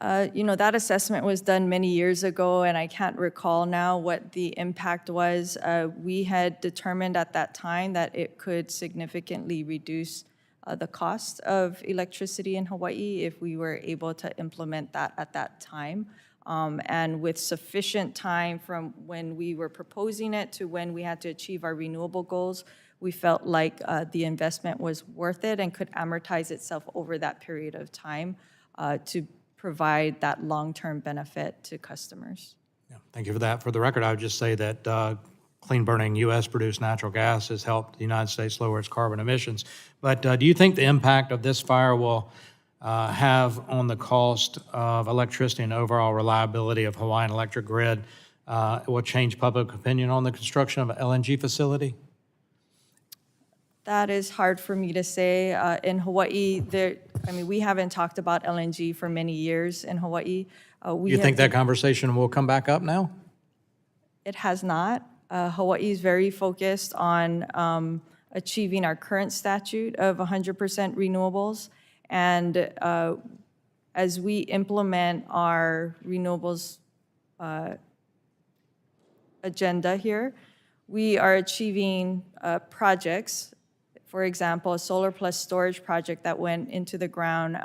That assessment was done many years ago, and I can't recall now what the impact was. We had determined at that time that it could significantly reduce the cost of electricity in Hawaii if we were able to implement that at that time. And with sufficient time from when we were proposing it to when we had to achieve our renewable goals, we felt like the investment was worth it and could amortize itself over that period of time to provide that long-term benefit to customers. Yeah, thank you for that. For the record, I would just say that clean-burning U.S.-produced natural gas has helped the United States lower its carbon emissions. But do you think the impact of this fire will have on the cost of electricity and overall reliability of Hawaiian Electric grid? It will change public opinion on the construction of an LNG facility? That is hard for me to say. In Hawaii, we haven't talked about LNG for many years in Hawaii. You think that conversation will come back up now? It has not. Hawaii is very focused on achieving our current statute of 100% renewables. And as we implement our renewables agenda here, we are achieving projects. For example, a solar plus storage project that went into the ground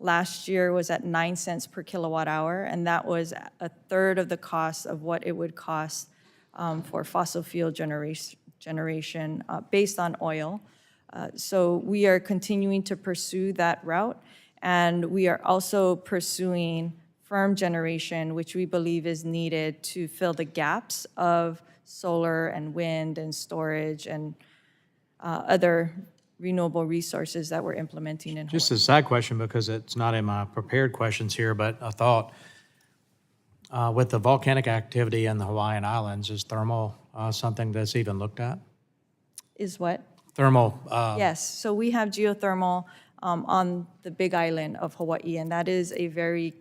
last year was at 9 cents per kilowatt hour, and that was a third of the cost of what it would cost for fossil fuel generation based on oil. So we are continuing to pursue that route, and we are also pursuing firm generation, which we believe is needed to fill the gaps of solar and wind and storage and other renewable resources that we're implementing in Hawaii. Just a side question, because it's not in my prepared questions here, but a thought. With the volcanic activity in the Hawaiian Islands, is thermal something that's even looked at? Is what? Thermal. Yes, so we have geothermal on the Big Island of Hawaii, and that is a very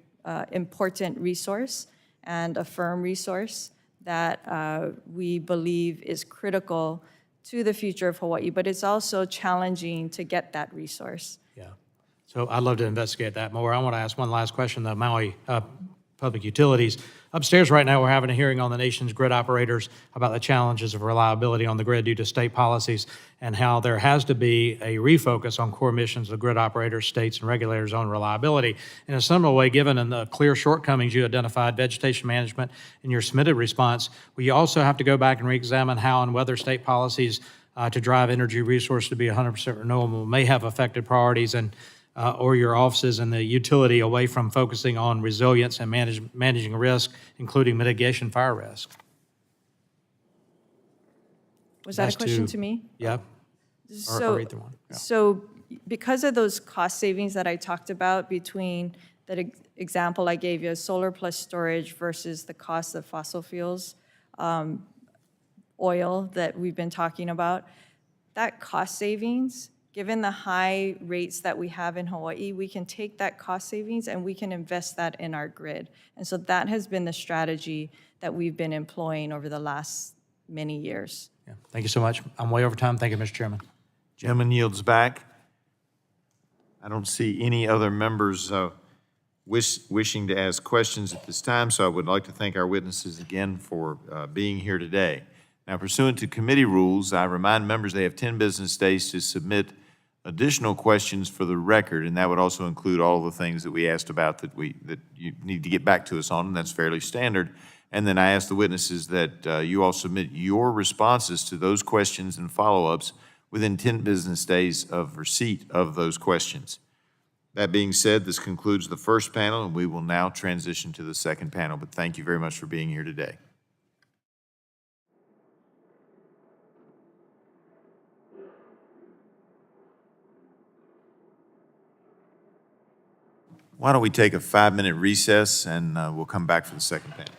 important resource and a firm resource that we believe is critical to the future of Hawaii, but it's also challenging to get that resource. Yeah. So I'd love to investigate that more. I want to ask one last question. The Maui Public Utilities. Upstairs right now, we're having a hearing on the nation's grid operators about the challenges of reliability on the grid due to state policies and how there has to be a refocus on core missions of grid operators, states, and regulators on reliability. In a similar way, given the clear shortcomings you identified, vegetation management, in your submitted response, will you also have to go back and reexamine how and whether state policies to drive energy resource to be 100% renewable may have affected priorities and or your offices and the utility away from focusing on resilience and managing risk, including mitigation fire risk? Was that a question to me? Yeah. So, or either one. Yeah. so because of those cost savings that I talked about between that example I gave you, solar plus storage versus the cost of fossil fuels, oil that we've been talking about, that cost savings, given the high rates that we have in Hawaii, we can take that cost savings and we can invest that in our grid. And so that has been the strategy that we've been employing over the last many years. Yeah. Thank you so much. I'm way over time. Thank you, Mr. Chairman. Gentleman yields back. I don't see any other members wishing to ask questions at this time, so I would like to thank our witnesses again for being here today. Now, pursuant to committee rules, I remind members they have 10 business days to submit additional questions for the record, and that would also include all the things that we asked about that you need to get back to us on, and that's fairly standard. And then I ask the witnesses that you all submit your responses to those questions and follow-ups within 10 business days of receipt of those questions. That being said, this concludes the first panel, and we will now transition to the second panel. But thank you very much for being here today. Why don't we take a 5-minute recess, and we'll come back for the second panel.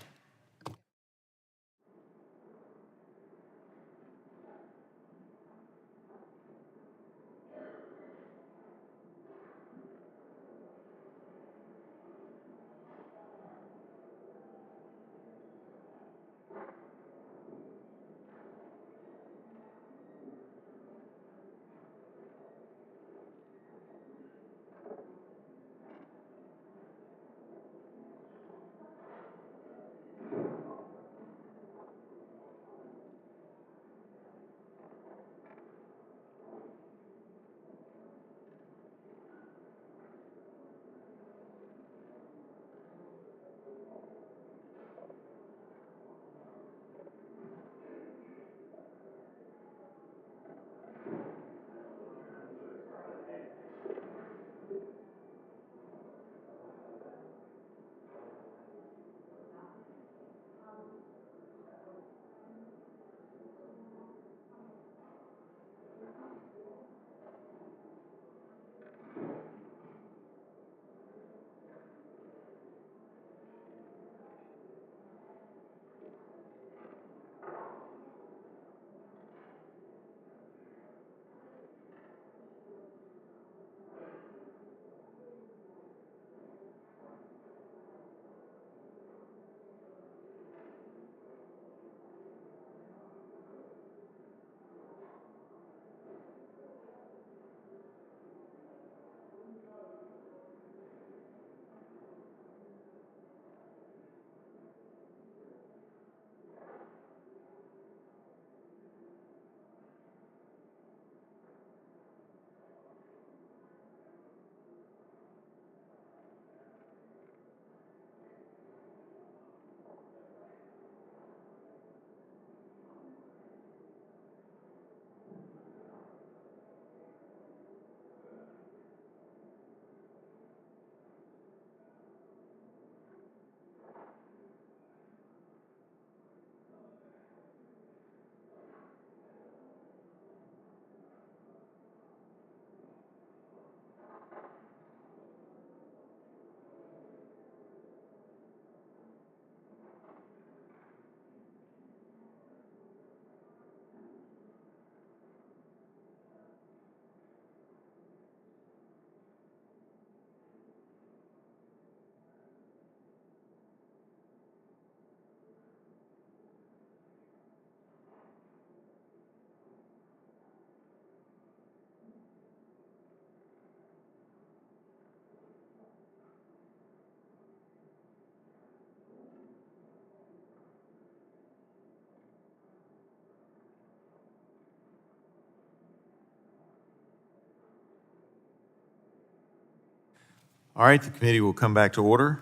All right, the committee will come back to order.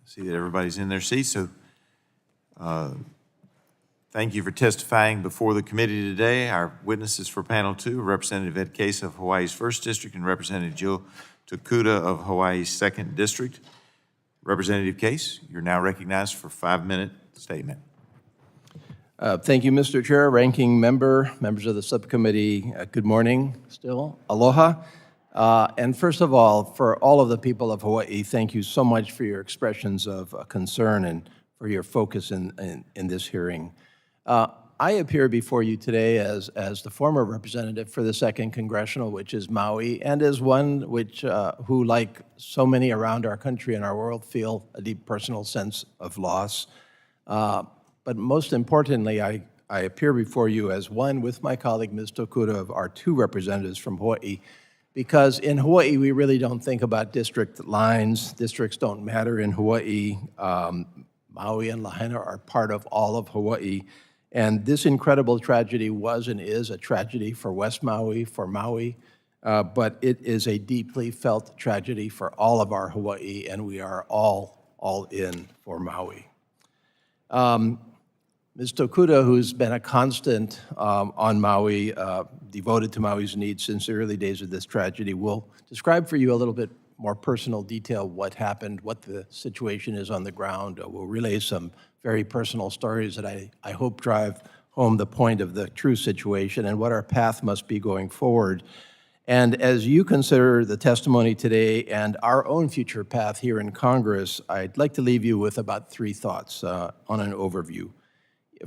See that everybody's in their seats, so thank you for testifying before the committee today. Our witnesses for panel 2 are Representative Ed Case of Hawaii's 1st District and Representative Jill Tokuda of Hawaii's 2nd District. Representative Case, you're now recognized for a 5-minute statement. Thank you, Mr. Chair, Ranking Member, members of the subcommittee. Good morning still. Aloha. And first of all, for all of the people of Hawaii, thank you so much for your expressions of concern and for your focus in this hearing. I appear before you today as the former representative for the 2nd Congressional, which is Maui, and as one who, like so many around our country and our world, feel a deep personal sense of loss. But most importantly, I appear before you as one with my colleague, Ms. Tokuda, of our 2 representatives from Hawaii, because in Hawaii, we really don't think about district lines. Districts don't matter in Hawaii. Maui and Lahaina are part of all of Hawaii. And this incredible tragedy was and is a tragedy for West Maui, for Maui, but it is a deeply felt tragedy for all of our Hawaii, and we are all in for Maui. Ms. Tokuda, who's been a constant on Maui, devoted to Maui's needs since the early days of this tragedy, will describe for you a little bit more personal detail what happened, what the situation is on the ground. We'll relay some very personal stories that I hope drive home the point of the true situation and what our path must be going forward. And as you consider the testimony today and our own future path here in Congress, I'd like to leave you with about 3 thoughts on an overview.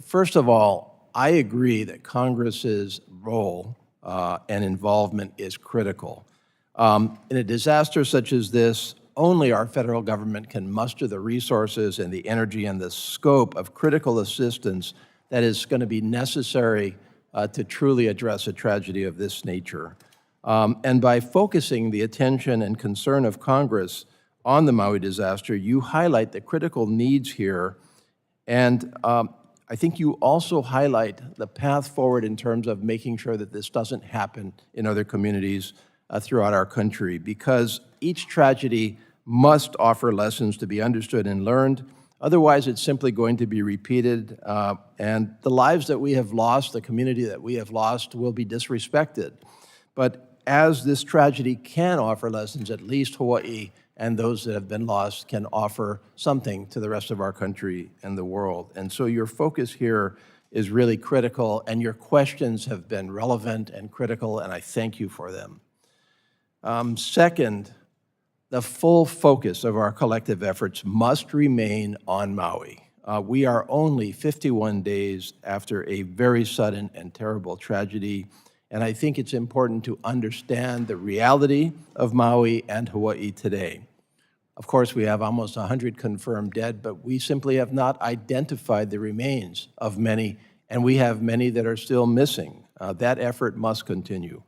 First of all, I agree that Congress's role and involvement is critical. In a disaster such as this, only our federal government can muster the resources and the energy and the scope of critical assistance that is going to be necessary to truly address a tragedy of this nature. And by focusing the attention and concern of Congress on the Maui disaster, you highlight the critical needs here, and I think you also highlight the path forward in terms of making sure that this doesn't happen in other communities throughout our country, because each tragedy must offer lessons to be understood and learned. Otherwise, it's simply going to be repeated, and the lives that we have lost, the community that we have lost, will be disrespected. But as this tragedy can offer lessons, at least Hawaii and those that have been lost can offer something to the rest of our country and the world. And so your focus here is really critical, and your questions have been relevant and critical, and I thank you for them. Second, the full focus of our collective efforts must remain on Maui. We are only 51 days after a very sudden and terrible tragedy, and I think it's important to understand the reality of Maui and Hawaii today. Of course, we have almost 100 confirmed dead, but we simply have not identified the remains of many, and we have many that are still missing. That effort must continue.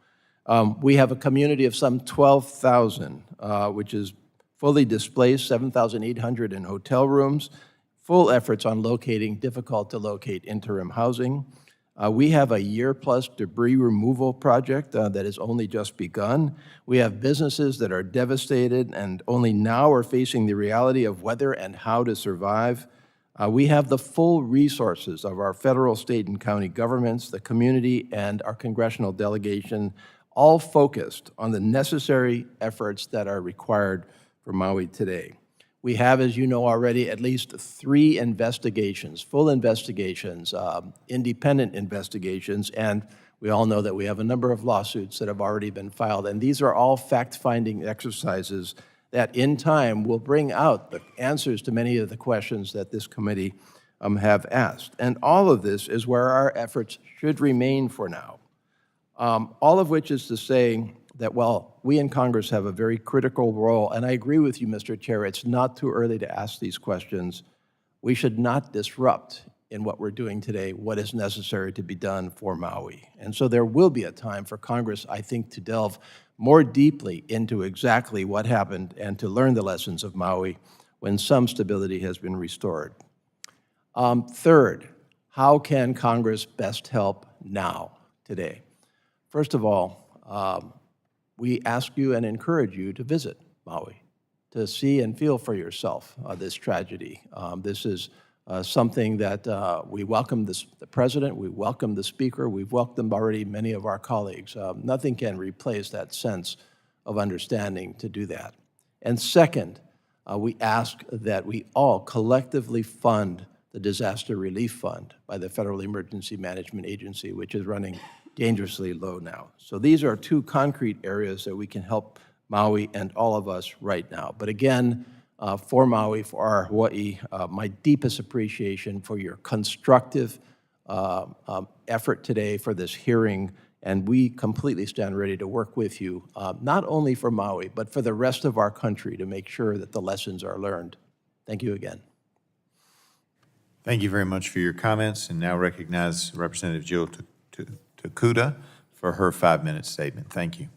We have a community of some 12,000, which is fully displaced, 7,800 in hotel rooms, full efforts on locating difficult-to-locate interim housing. We have a year-plus debris removal project that has only just begun. We have businesses that are devastated and only now are facing the reality of whether and how to survive. We have the full resources of our federal, state, and county governments, the community, and our congressional delegation, all focused on the necessary efforts that are required for Maui today. We have, as you know already, at least 3 investigations, full investigations, independent investigations, and we all know that we have a number of lawsuits that have already been filed, and these are all fact-finding exercises that in time will bring out the answers to many of the questions that this committee have asked. And all of this is where our efforts should remain for now. All of which is to say that while we in Congress have a very critical role, and I agree with you, Mr. Chair, it's not too early to ask these questions, we should not disrupt in what we're doing today what is necessary to be done for Maui. And so there will be a time for Congress, I think, to delve more deeply into exactly what happened and to learn the lessons of Maui when some stability has been restored. Third, how can Congress best help now, today? First of all, we ask you and encourage you to visit Maui, to see and feel for yourself this tragedy. This is something that we welcome the President, we welcome the Speaker, we've welcomed already many of our colleagues. Nothing can replace that sense of understanding to do that. And second, we ask that we all collectively fund the Disaster Relief Fund by the Federal Emergency Management Agency, which is running dangerously low now. So these are two concrete areas that we can help Maui and all of us right now. But again, for Maui, for our Hawaii, my deepest appreciation for your constructive effort today for this hearing, and we completely stand ready to work with you, not only for Maui, but for the rest of our country to make sure that the lessons are learned. Thank you again. Thank you very much for your comments, and now recognize Representative Jill Tokuda for her 5-minute statement. Thank you.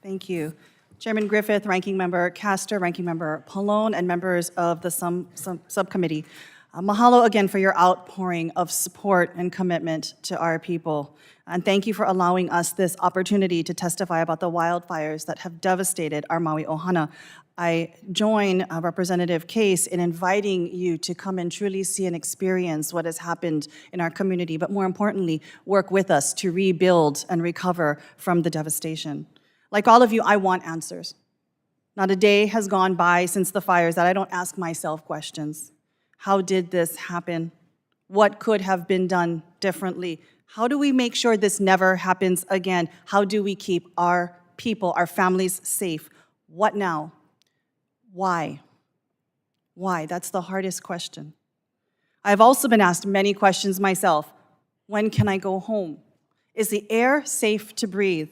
Thank you. Chairman Griffith, Ranking Member Castor, Ranking Member Pallone, and members of the subcommittee. Mahalo again for your outpouring of support and commitment to our people. And thank you for allowing us this opportunity to testify about the wildfires that have devastated our Maui ohana. I join Representative Case in inviting you to come and truly see and experience what has happened in our community, but more importantly, work with us to rebuild and recover from the devastation. Like all of you, I want answers. Not a day has gone by since the fires that I don't ask myself questions. How did this happen? What could have been done differently? How do we make sure this never happens again? How do we keep our people, our families safe? What now? Why? Why? That's the hardest question. I've also been asked many questions myself. When can I go home? Is the air safe to breathe?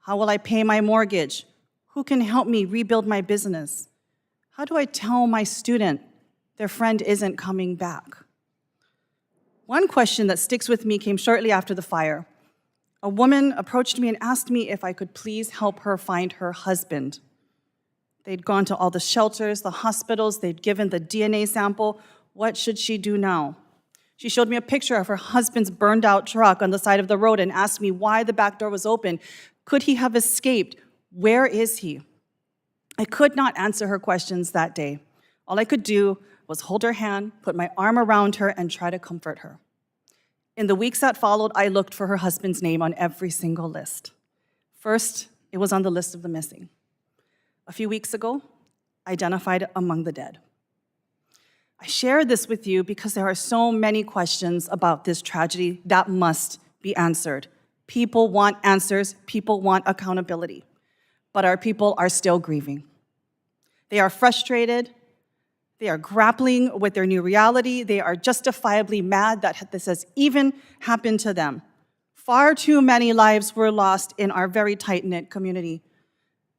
How will I pay my mortgage? Who can help me rebuild my business? How do I tell my student their friend isn't coming back? One question that sticks with me came shortly after the fire. A woman approached me and asked me if I could please help her find her husband. They'd gone to all the shelters, the hospitals, they'd given the DNA sample. What should she do now? She showed me a picture of her husband's burned out truck on the side of the road and asked me why the back door was open. Could he have escaped? Where is he? I could not answer her questions that day. All I could do was hold her hand, put my arm around her, and try to comfort her. In the weeks that followed, I looked for her husband's name on every single list. First, it was on the list of the missing. A few weeks ago, identified among the dead. I share this with you because there are so many questions about this tragedy that must be answered. People want answers, people want accountability, but our people are still grieving. They are frustrated, they are grappling with their new reality, they are justifiably mad that this has even happened to them. Far too many lives were lost in our very tight-knit community.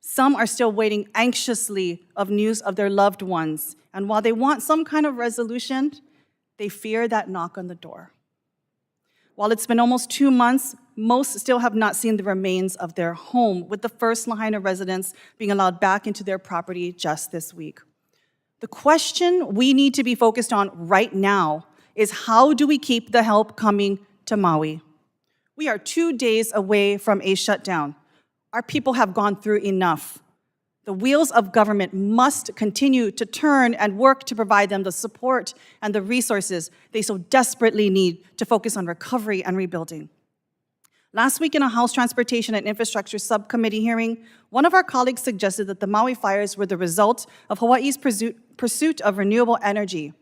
Some are still waiting anxiously of news of their loved ones, and while they want some kind of resolution, they fear that knock on the door. While it's been almost 2 months, most still have not seen the remains of their home, with the first Lahaina residents being allowed back into their property just this week. The question we need to be focused on right now is how do we keep the help coming to Maui? We are 2 days away from a shutdown. Our people have gone through enough. The wheels of government must continue to turn and work to provide them the support and the resources they so desperately need to focus on recovery and rebuilding. Last week in a House Transportation and Infrastructure Subcommittee hearing, one of our colleagues suggested that the Maui fires were the result of Hawaii's pursuit of renewable energy.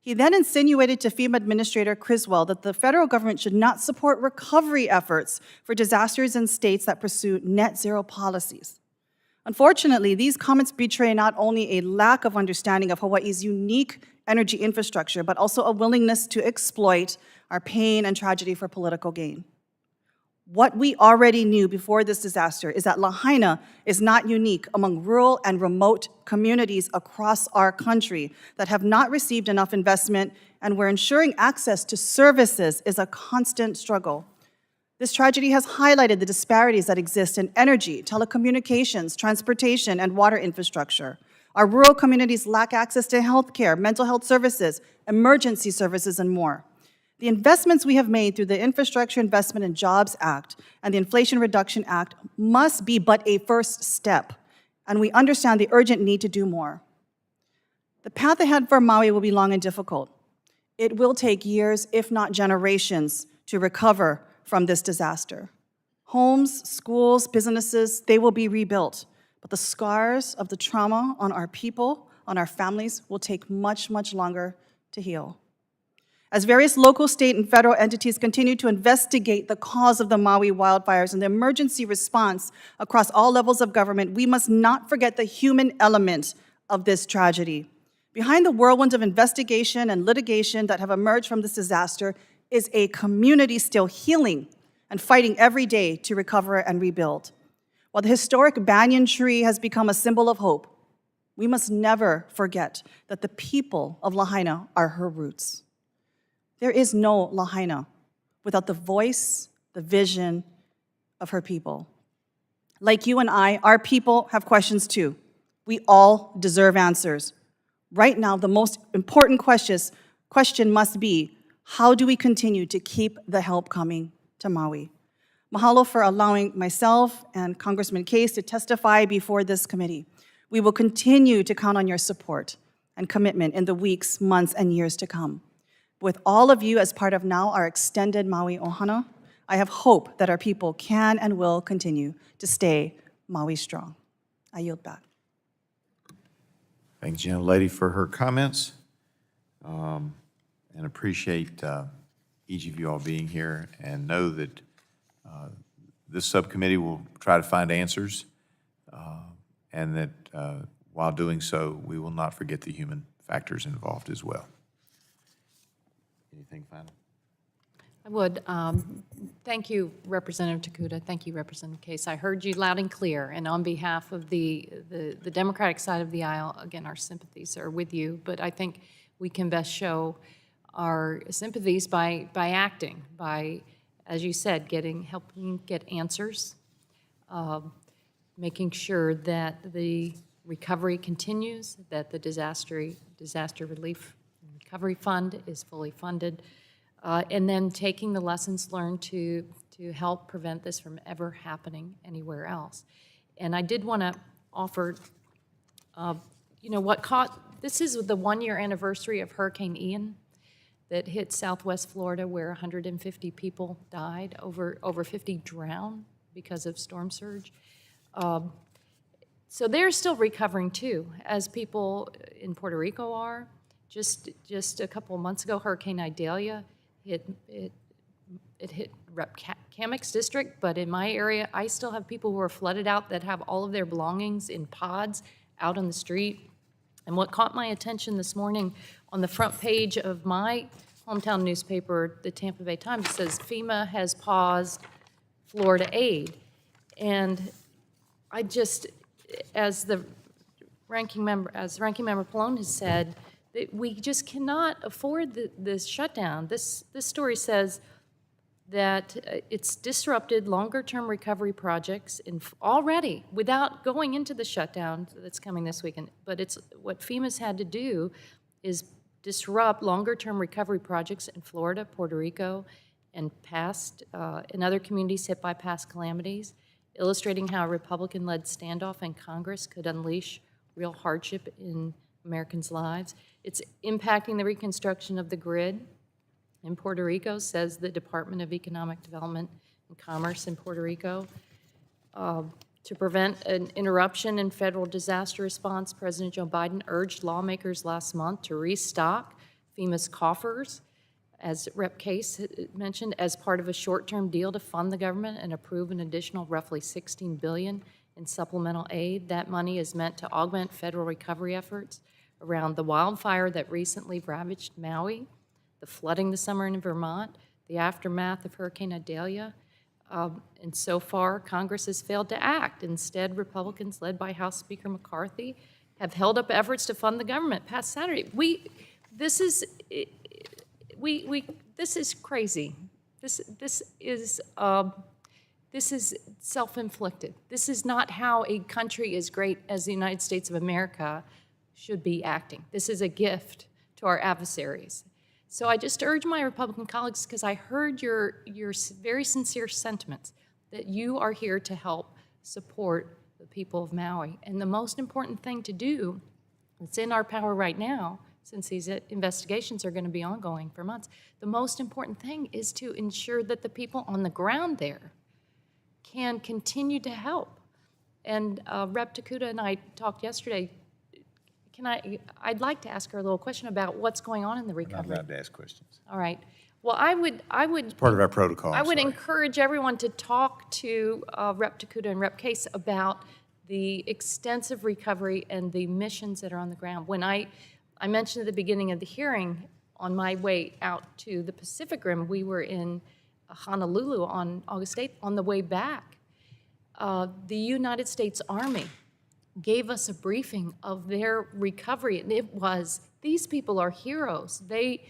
He then insinuated to FEMA Administrator Criswell that the federal government should not support recovery efforts for disasters in states that pursue net zero policies. Unfortunately, these comments betray not only a lack of understanding of Hawaii's unique energy infrastructure, but also a willingness to exploit our pain and tragedy for political gain. What we already knew before this disaster is that Lahaina is not unique among rural and remote communities across our country that have not received enough investment and where ensuring access to services is a constant struggle. This tragedy has highlighted the disparities that exist in energy, telecommunications, transportation, and water infrastructure. Our rural communities lack access to healthcare, mental health services, emergency services, and more. The investments we have made through the Infrastructure Investment and Jobs Act and the Inflation Reduction Act must be but a first step, and we understand the urgent need to do more. The path ahead for Maui will be long and difficult. It will take years, if not generations, to recover from this disaster. Homes, schools, businesses, they will be rebuilt, but the scars of the trauma on our people, on our families, will take much, much longer to heal. As various local, state, and federal entities continue to investigate the cause of the Maui wildfires and the emergency response across all levels of government, we must not forget the human element of this tragedy. Behind the whirlwinds of investigation and litigation that have emerged from this disaster is a community still healing and fighting every day to recover and rebuild. While the historic banyan tree has become a symbol of hope, we must never forget that the people of Lahaina are her roots. There is no Lahaina without the voice, the vision of her people. Like you and I, our people have questions too. We all deserve answers. Right now, the most important question must be, how do we continue to keep the help coming to Maui? Mahalo for allowing myself and Congressman Case to testify before this committee. We will continue to count on your support and commitment in the weeks, months, and years to come. With all of you as part of now our extended Maui Ohana, I have hope that our people can and will continue to stay Maui strong. I yield back. Thank the gentlelady for her comments, and appreciate each of you all being here, and know that this subcommittee will try to find answers, and that while doing so, we will not forget the human factors involved as well. Anything final? I would. Thank you, Representative Tokuda. Thank you, Representative Case. I heard you loud and clear, and on behalf of the Democratic side of the aisle, again, our sympathies are with you, but I think we can best show our sympathies by acting, by, as you said, helping get answers, making sure that the recovery continues, that the disaster relief and recovery fund is fully funded, and then taking the lessons learned to help prevent this from ever happening anywhere else. And I did want to offer, this is the one-year anniversary of Hurricane Ian that hit southwest Florida, where 150 people died, over 50 drowned because of storm surge. So they're still recovering too, as people in Puerto Rico are. Just a couple of months ago, Hurricane Idalia hit Rep. Kamek's district, but in my area, I still have people who are flooded out that have all of their belongings in pods out on the street. And what caught my attention this morning on the front page of my hometown newspaper, the Tampa Bay Times, says FEMA has paused Florida aid. And I just, as Ranking Member Pallone has said, that we just cannot afford this shutdown. This story says that it's disrupted longer-term recovery projects already without going into the shutdown that's coming this weekend. But it's what FEMA's had to do is disrupt longer-term recovery projects in Florida, Puerto Rico, and in other communities hit by past calamities, illustrating how a Republican-led standoff in Congress could unleash real hardship in Americans' lives. It's impacting the reconstruction of the grid in Puerto Rico, says the Department of Economic Development and Commerce in Puerto Rico. To prevent an interruption in federal disaster response, President Joe Biden urged lawmakers last month to restock FEMA's coffers, as Rep. Case mentioned, as part of a short-term deal to fund the government and approve an additional roughly $16 billion in supplemental aid. That money is meant to augment federal recovery efforts around the wildfire that recently ravaged Maui, the flooding this summer in Vermont, the aftermath of Hurricane Idalia. And so far, Congress has failed to act. Instead, Republicans, led by House Speaker McCarthy, have held up efforts to fund the government past Saturday. This is crazy. This is self-inflicted. This is not how a country as great as the United States of America should be acting. This is a gift to our adversaries. So I just urge my Republican colleagues, because I heard your very sincere sentiments, that you are here to help support the people of Maui. And the most important thing to do, it's in our power right now, since these investigations are going to be ongoing for months, the most important thing is to ensure that the people on the ground there can continue to help. And Rep. Tokuda and I talked yesterday. I'd like to ask her a little question about what's going on in the I'm recovery. not allowed to ask questions. All right. Well, I would. Part of our protocol. I would sorry. encourage everyone to talk to Rep. Tokuda and Rep. Case about the extensive recovery and the missions that are on the ground. When I mentioned at the beginning of the hearing, on my way out to the Pacific Rim, we were in Honolulu on August 8th. On the way back, the United States Army gave us a briefing of their recovery, and it was, these people are heroes. They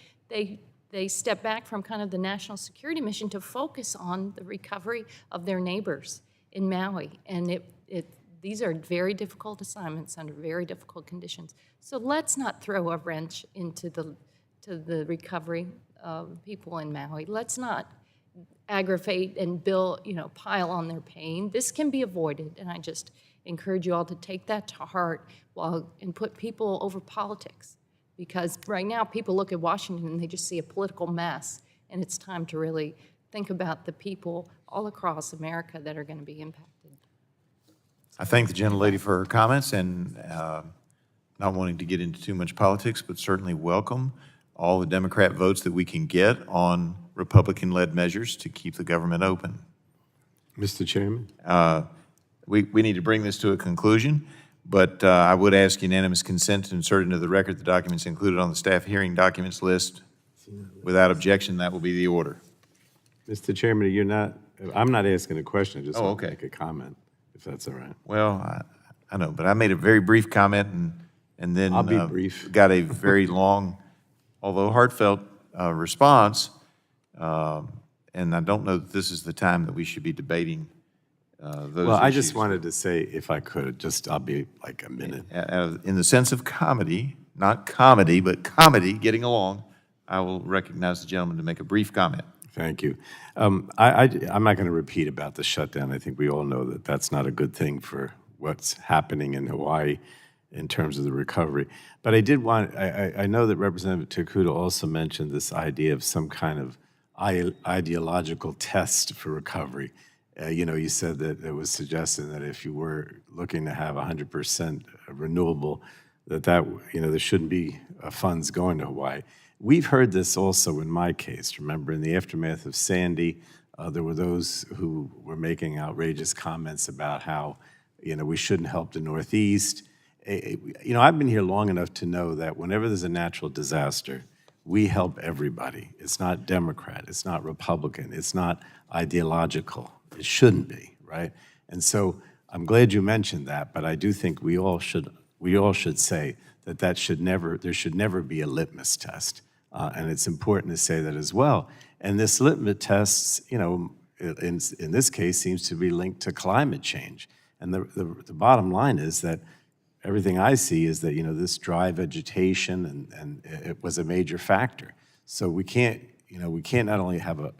step back from kind of the national security mission to focus on the recovery of their neighbors in Maui. And these are very difficult assignments under very difficult conditions. So let's not throw a wrench into the recovery of people in Maui. Let's not aggravate and pile on their pain. This can be avoided, and I just encourage you all to take that to heart and put people over politics. Because right now, people look at Washington and they just see a political mess, and it's time to really think about the people all across America that are going to be impacted. I thank the gentlelady for her comments, and not wanting to get into too much politics, but certainly welcome all the Democrat votes that we can get on Republican-led measures to keep the government open. Mr. Chairman? We need to bring this to a conclusion, but I would ask unanimous consent to insert into the record the documents included on the staff hearing documents list. Without objection, that will be the order. Mr. Chairman, I'm not asking a question, I just want to okay. make a comment, if that's all right. Well, I know, but I made a very brief comment and then I'll be brief. got a very long, although heartfelt response. And I don't know that this is the time that we should be debating those Well, I issues. just wanted to say, if I could, I'll be like a minute. In the sense of comedy, not comedy, but comedy, getting along, I will recognize the gentleman to make a brief comment. Thank you. I'm not going to repeat about the shutdown. I think we all know that that's not a good thing for what's happening in Hawaii in terms of the recovery. But I did want, I know that Representative Tokuda also mentioned this idea of some kind of ideological test for recovery. You said that it was suggesting that if you were looking to have 100% renewable, that there shouldn't be funds going to Hawaii. We've heard this also in my case. Remember, in the aftermath of Sandy, there were those who were making outrageous comments about how, we shouldn't help the Northeast. I've been here long enough to know that whenever there's a natural disaster, we help everybody. It's not Democrat, it's not Republican, it's not ideological. It shouldn't be, right? And so I'm glad you mentioned that, but I do think we all should say that there should never be a litmus test. And it's important to say that as well. And this litmus test, in this case, seems to be linked to climate change. And the bottom line is that everything I see is that, this dry vegetation and it was a major factor. So we can't not only have a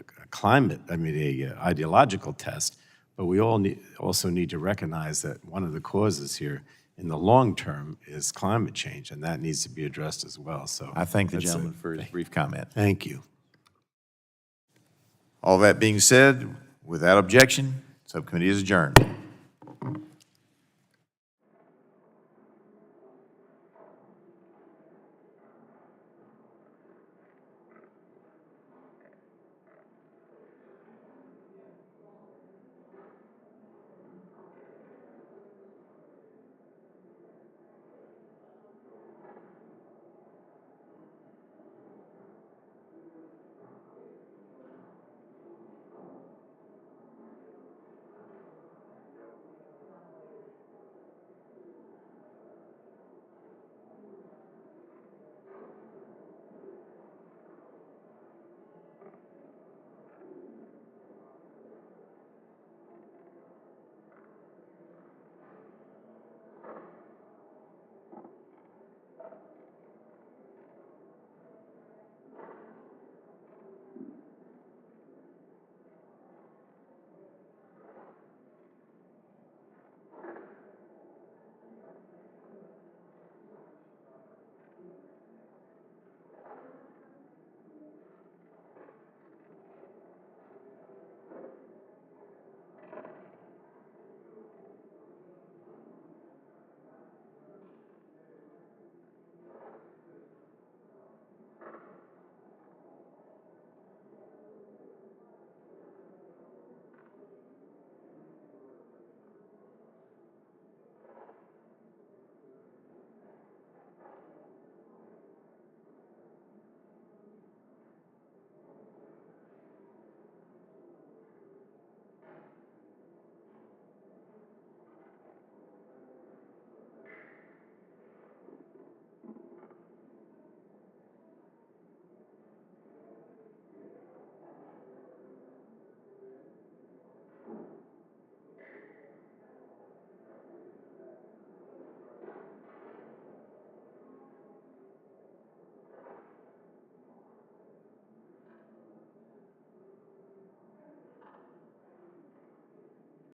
ideological test, but we also need to recognize that one of the causes here in the long term is climate change, and that needs to be addressed as well. So I thank the gentleman for his brief comment. Thank you. All that being said, without objection, subcommittee is adjourned.